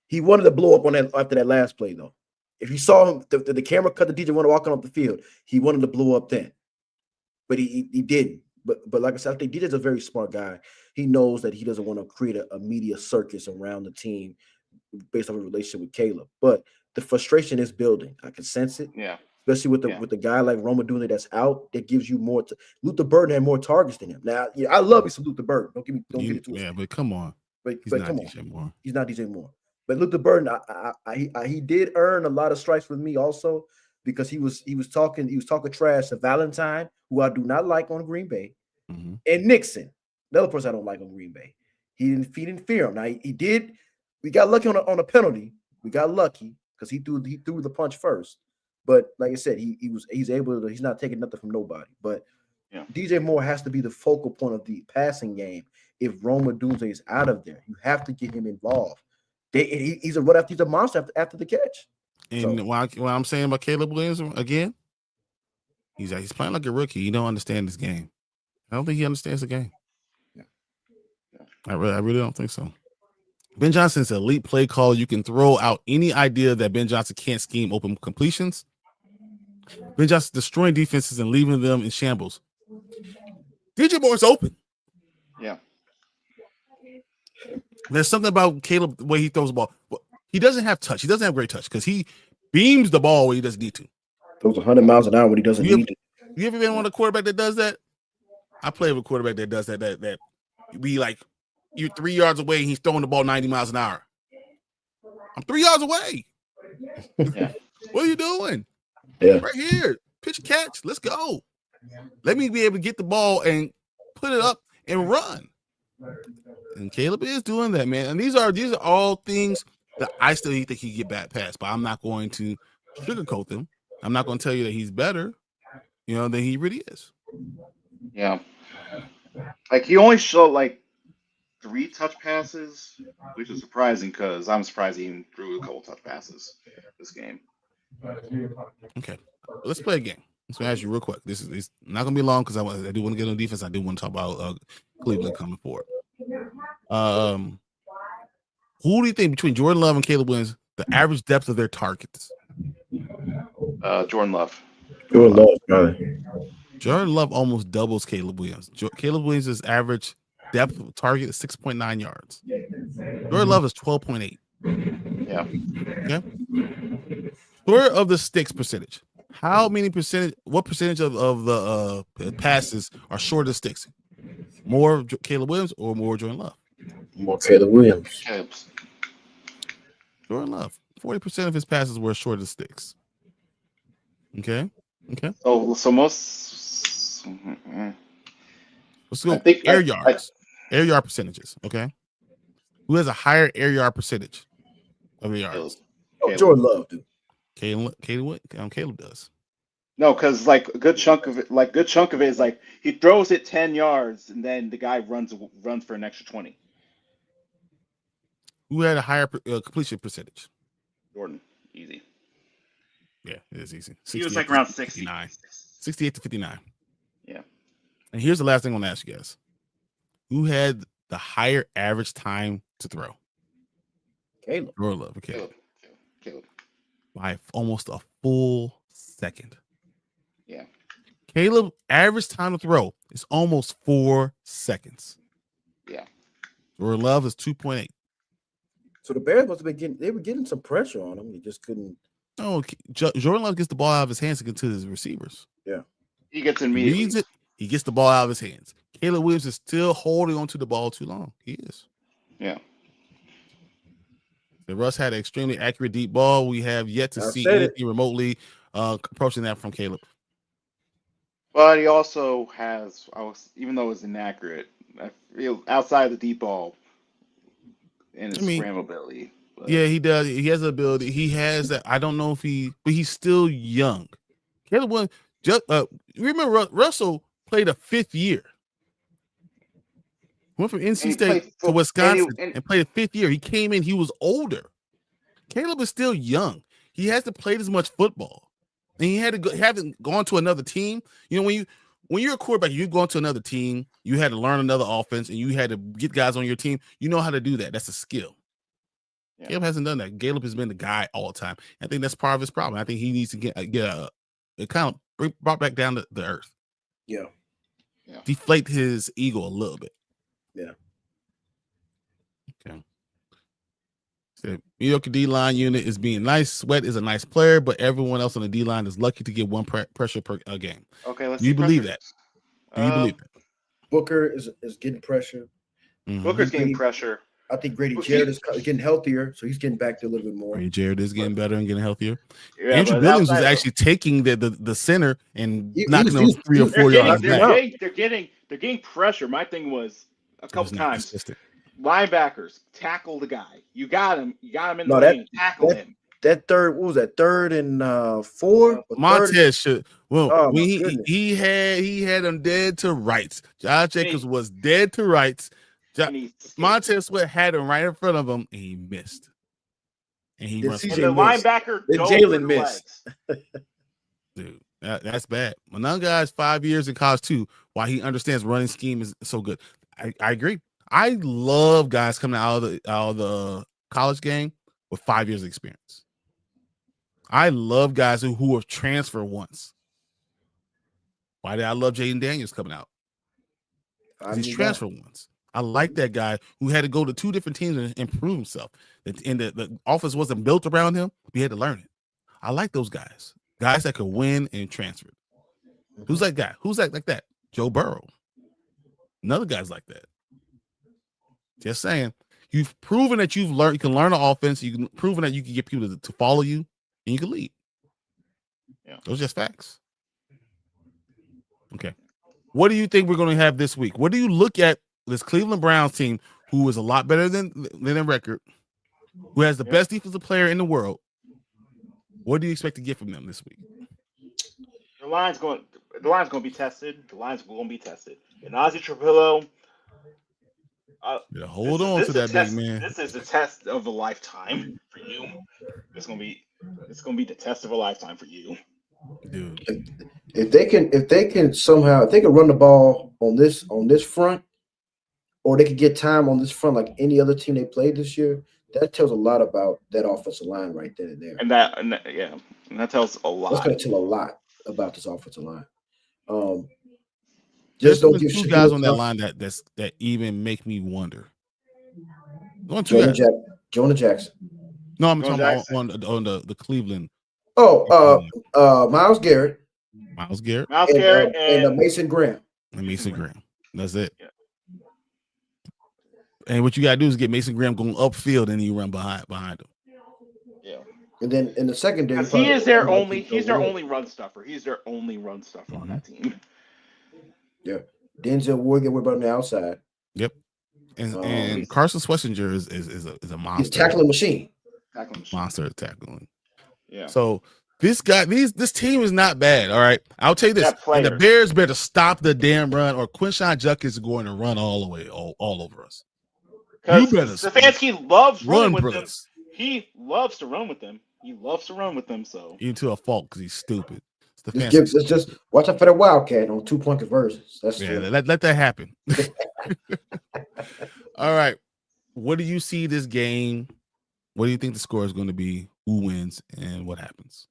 He wanted to blow up on that after that last play, though. If you saw him, the camera cut the DJ when walking off the field. He wanted to blow up then, but he didn't. But like I said, I think DJ's a very smart guy. He knows that he doesn't want to create a media circus around the team based on a relationship with Caleb. But the frustration is building. I can sense it. Yeah. Especially with the guy like Roma Dooley that's out, that gives you more. Luther Burden had more targets than him. Now, I love me some Luther Burden. Don't get it twisted. Yeah, but come on. But come DJ on. Moore. He's not DJ Moore. But Luther Burden, he did earn a lot of strikes with me also because he was talking trash to Valentine, who I do not like on Green Bay, and Nixon, another person I don't like on Green Bay. He didn't fear him. Now he did. We got lucky on a penalty. We got lucky because he threw the punch first. But like I said, he's able to. He's not taking nothing from nobody. But DJ Moore has to be the focal point of the passing game. If Roma Doomsday is out of there, you have to get him involved. He's a monster after the catch. And what I'm saying about Caleb Williams again, he's playing like a rookie. He don't understand this game. I don't think he understands the game. I really don't think so. Ben Johnson's an elite play caller. You can throw out any idea that Ben Johnson can't scheme open completions. Ben Johnson destroying defenses and leaving them in shambles. DJ Moore's open. Yeah. There's something about Caleb, the way he throws the ball. He doesn't have touch. He doesn't have great touch because he beams the ball when he doesn't need to. Throws 100 miles an hour when he doesn't need to. You ever been on a quarterback that does that? I play with a quarterback that does that. That be like, you're 3 yards away and he's throwing the ball 90 miles an hour. I'm 3 yards away. Yeah. What are you doing? Yeah. Right here. Pitch catch. Let's go. Let me be able to get the ball and put it up and run. And Caleb is doing that, man. And these are all things that I still think he get back past, but I'm not going to sugarcoat them. I'm not going to tell you that he's better, than he really is. Yeah. Like he only showed like 3 touch passes, which is surprising because I'm surprised he even threw a couple touch passes this game. Okay. Let's play a game. Let's ask you real quick. This is not going to be long because I do want to get on defense. I do want to talk about Cleveland coming forward. Who do you think between Jordan Love and Caleb Williams, the average depth of their targets? Jordan Love. Jordan Love, brother. Jordan Love almost doubles Caleb Williams. Caleb Williams' average depth of target is 6.9 yards. Jordan Love is 12.8. Yeah. Okay. Square of the sticks percentage. What percentage of the passes are short of sticks? More Caleb Williams or more Jordan Love? More Caleb Williams. Jordan Love. 40% of his passes were short of sticks. Okay. So most. Let's go air yards. Air yard percentages. Okay. Who has a higher air yard percentage of the yards? Jordan Love, dude. Caleb does. No, because like a good chunk of it is like he throws it 10 yards and then the guy runs for an extra 20. Who had a higher completion percentage? Jordan, easy. Yeah, it is easy. He was like around 69. 68 to 59. Yeah. And here's the last thing I want to ask you guys. Who had the higher average time to throw? Caleb. Jordan Love. Caleb. By almost a full second. Yeah. Caleb average time to throw is almost 4 seconds. Yeah. Jordan Love is 2.8. So the Bears must have been getting some pressure on him. He just couldn't. No, Jordan Love gets the ball out of his hands to get to his receivers. Yeah. He gets it immediately. He reads it. He gets the ball out of his hands. Caleb Williams is still holding onto the ball too long. He is. Yeah. The Russ had an extremely accurate deep ball. We have yet to see anything remotely approaching that from Caleb. But he also has, even though it's inaccurate, I feel outside the deep ball and his scramblability. But. Yeah, he does. He has the ability. He has that. I don't know if but he's still young. Caleb Williams, remember Russell played a 5th year. Went from NC State to Wisconsin and played a 5th year. He came in, he was older. Caleb is still young. He hasn't played as much football. And he haven't gone to another team. When you're a quarterback, you've gone to another team, you had to learn another offense, and you had to get guys on your team. You know how to do that. That's a skill. Yeah. Caleb hasn't done that. Caleb has been the guy all the time. I think that's part of his problem. I think he needs to get kind of brought back down to the earth. Yeah. Deflate his ego a little bit. Yeah. Okay. So, New York D-line unit is being nice. Sweat is a nice player, but everyone else on the D-line is lucky to get one pressure per game. Okay, let's. Do you believe that? Do you believe that? Booker is getting pressure. Mm-hmm. Booker's getting pressure. I think Grady Jarrett is getting healthier, so he's getting back to a little bit more. Grady Jarrett is getting better and getting healthier. Yeah, Andrew Billings was actually taking the center and knocking those 3 or 4 yards back. They're getting pressure. My thing was a couple times. Consistent. Linebackers tackle the guy. You got him in the lane. Tackle him. That third, what was that? 3rd and 4. Montez should. Well, he had him dead to rights. Josh Jacobs was dead to rights. Montez Sweat had him right in front of him, and he missed. And he runs. And the linebacker, Jalen missed. Dude, that's bad. Another guy's 5 years in college too. Why he understands running scheme is so good. I agree. I love guys coming out of the college game with 5 years of experience. I love guys who have transferred once. Why did I love Jaden Daniels coming out? He's transferred once. I like that guy who had to go to 2 different teams and improve himself. And the offense wasn't built around him. We had to learn it. I like those guys. Guys that could win and transfer. Who's that guy? Who's that like that? Joe Burrow. Another guy's like that. Just saying. You've proven that you've learned. You can learn the offense. You can proven that you can get people to follow you, and you can lead. Yeah, those are just facts. Okay, what do you think we're going to have this week? What do you look at this Cleveland Browns team, who is a lot better than their record, who has the best defensive player in the world? What do you expect to get from them this week? The line's going to be tested. The line's going to be tested. And Ozzie Trapillo. Hold on to that, big man. This is the test of a lifetime for you. It's gonna be the test of a lifetime for you, dude. If they can somehow, if they can run the ball on this front, or they could get time on this front like any other team they played this year, that tells a lot about that offensive line right then and there. And that tells a lot. That's going to tell a lot about this offensive line. Just don't give two guys on that line that even make me wonder. Jonah Jackson. No, I'm talking about on the Cleveland. Myles Garrett. And Mason Graham. That's it. Yeah. And what you gotta do is get Mason Graham going upfield, and you run behind him. Yeah. And then in the secondary, he's their only run stuffer. He's their only run stuffer on that team. Yeah. Denzel Ward get on the outside. Yep. And Carson Schlesinger is a monster. He's tackling machine. Monster tackling. Yeah. So this team is not bad. All right. I'll tell you this. And the Bears better stop the damn run, or Quinshawn Judkins is going to run all the way all over us. You better. Stefanski loves running with them. He loves to run with them. So into a fault because he's stupid. Just watch out for the Wildcat on 2-point conversions. Let that happen. All right. What do you see this game? What do you think the score is going to be? Who wins and what happens?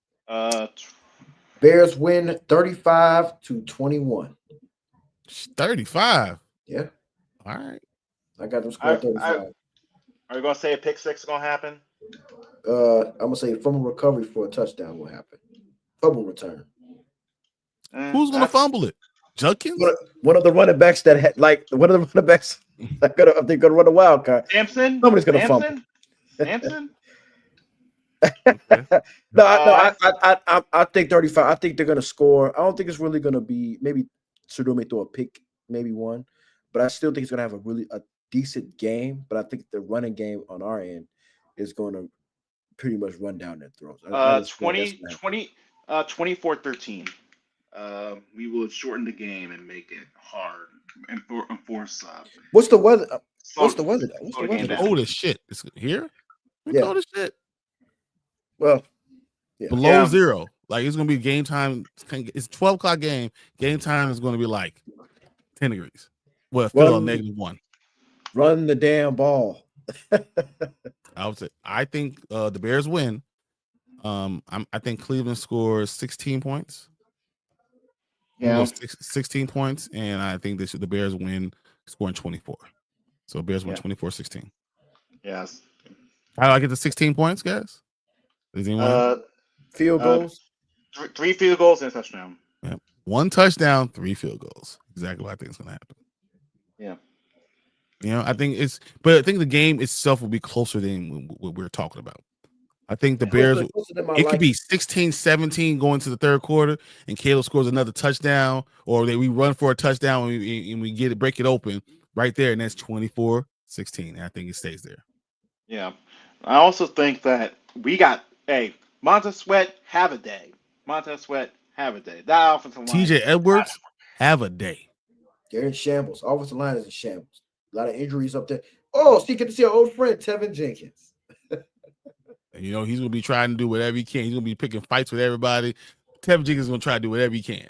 Bears win 35-21. 35. Yeah. All right. I got them score 35. Are you going to say a pick six is going to happen? I'm going to say fumble recovery for a touchdown will happen. Fumble return. Who's going to fumble it? Judkins? One of the running backs that had they're going to run a wild card. Sampson? Somebody's going to fumble. Sampson? I think 35. I think they're going to score. I don't think it's really going to be, maybe Sudor may throw a pick, maybe one, but I still think he's going to have a decent game. But I think the running game on our end is going to pretty much run down their throats. 24-13. We will shorten the game and make it hard and force. What's the weather? What's the weather? Cold as shit. It's here. Cold as shit. Well, below zero. Like it's gonna be game time. It's 12 o'clock game. Game time is gonna be like 10 degrees. Well, still on -1. Run the damn ball. I would say I think the Bears win. I think Cleveland scores 16 points. Yeah, 16 points, and I think the Bears win, scoring 24. So Bears win 24-16. Yes. How do I get the 16 points, guys? Does anyone? Field goals. 3 field goals and a touchdown. Yeah. 1 touchdown, 3 field goals. Exactly what I think is going to happen. Yeah. I think the game itself will be closer than what we're talking about. I think the Bears, it could be 16-17 going to the third quarter, and Caleb scores another touchdown, or we run for a touchdown and we break it open right there, and that's 24-16. And I think it stays there. Yeah. I also think that we got Montez Sweat, have a day. That offensive line. TJ Edwards, have a day. They're in shambles. Offensive line is in shambles. A lot of injuries up there. Oh, so you get to see our old friend Tevin Jenkins. He's going to be trying to do whatever he can. He's going to be picking fights with everybody. Tevin Jenkins is going to try to do whatever he can.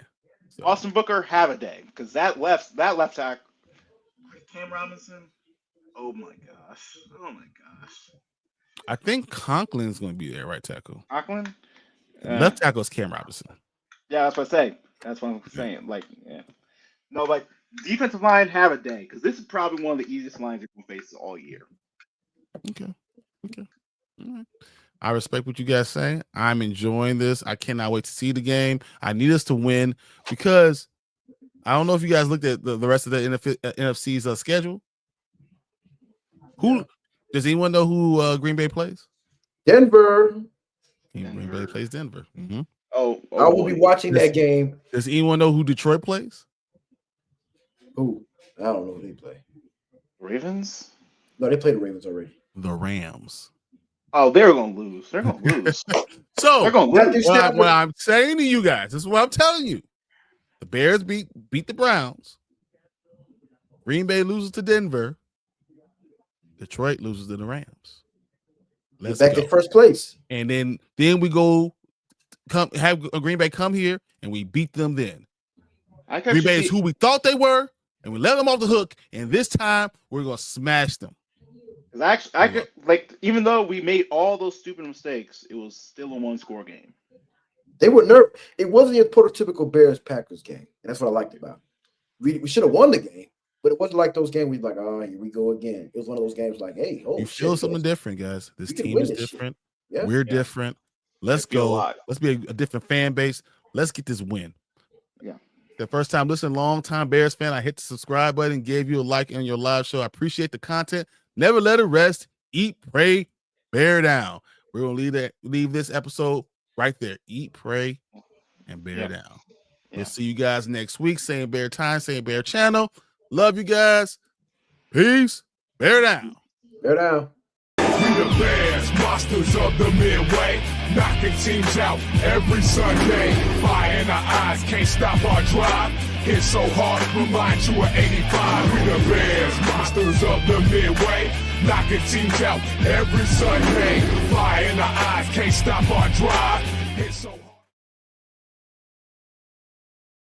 So. Austin Booker, have a day, because that left tackle, Cam Robinson. Oh my gosh. I think Conklin's going to be there, right tackle. Conklin? Left tackle is Cam Robinson. Yeah, that's what I'm saying. Defensive line, have a day, because this is probably one of the easiest lines you're going to face all year. Okay. All right. I respect what you guys say. I'm enjoying this. I cannot wait to see the game. I need us to win because I don't know if you guys looked at the rest of the NFC's schedule. Who does anyone know who Green Bay plays? Denver. Green Bay plays Denver. Mm-hmm. Oh, I will be watching that game. Does anyone know who Detroit plays? Who? I don't know who they play. Ravens? No, they played the Ravens already. The Rams. Oh, they're gonna lose. They're gonna lose. So they're gonna lose. What I'm saying to you guys, this is what I'm telling you. The Bears beat the Browns. Green Bay loses to Denver. Detroit loses to the Rams. Let's back in first place. And then we go have Green Bay come here and we beat them then. Green Bay is who we thought they were, and we let them off the hook, and this time we're gonna smash them. Because I could, like, even though we made all those stupid mistakes, it was still a 1-score game. They were nerve. It wasn't a prototypical Bears-Packers game. And that's what I liked about it. We should have won the game, but it wasn't like those games we like, oh, here we go again. It was one of those games like, hey, you feel something different, guys. This team is different. Yeah. We're different. Let's go. Let's be a different fan base. Let's get this win. Yeah. The first time listening, long time Bears fan, I hit the subscribe button, gave you a like on your live show. I appreciate the content. Never let it rest. Eat, pray, bear down. We're gonna leave this episode right there. Eat, pray, and bear down. We'll see you guys next week. Same Bear time, same Bear channel. Love you guys. Peace. Bear down. Bear down. We the Bears, monsters of the Midway, knocking teams out every Sunday. Fire in our eyes, can't stop our drive. Hit so hard, remind you of 85. We the Bears, monsters of the Midway, knocking teams out every Sunday. Fire in our eyes, can't stop our drive. Hit so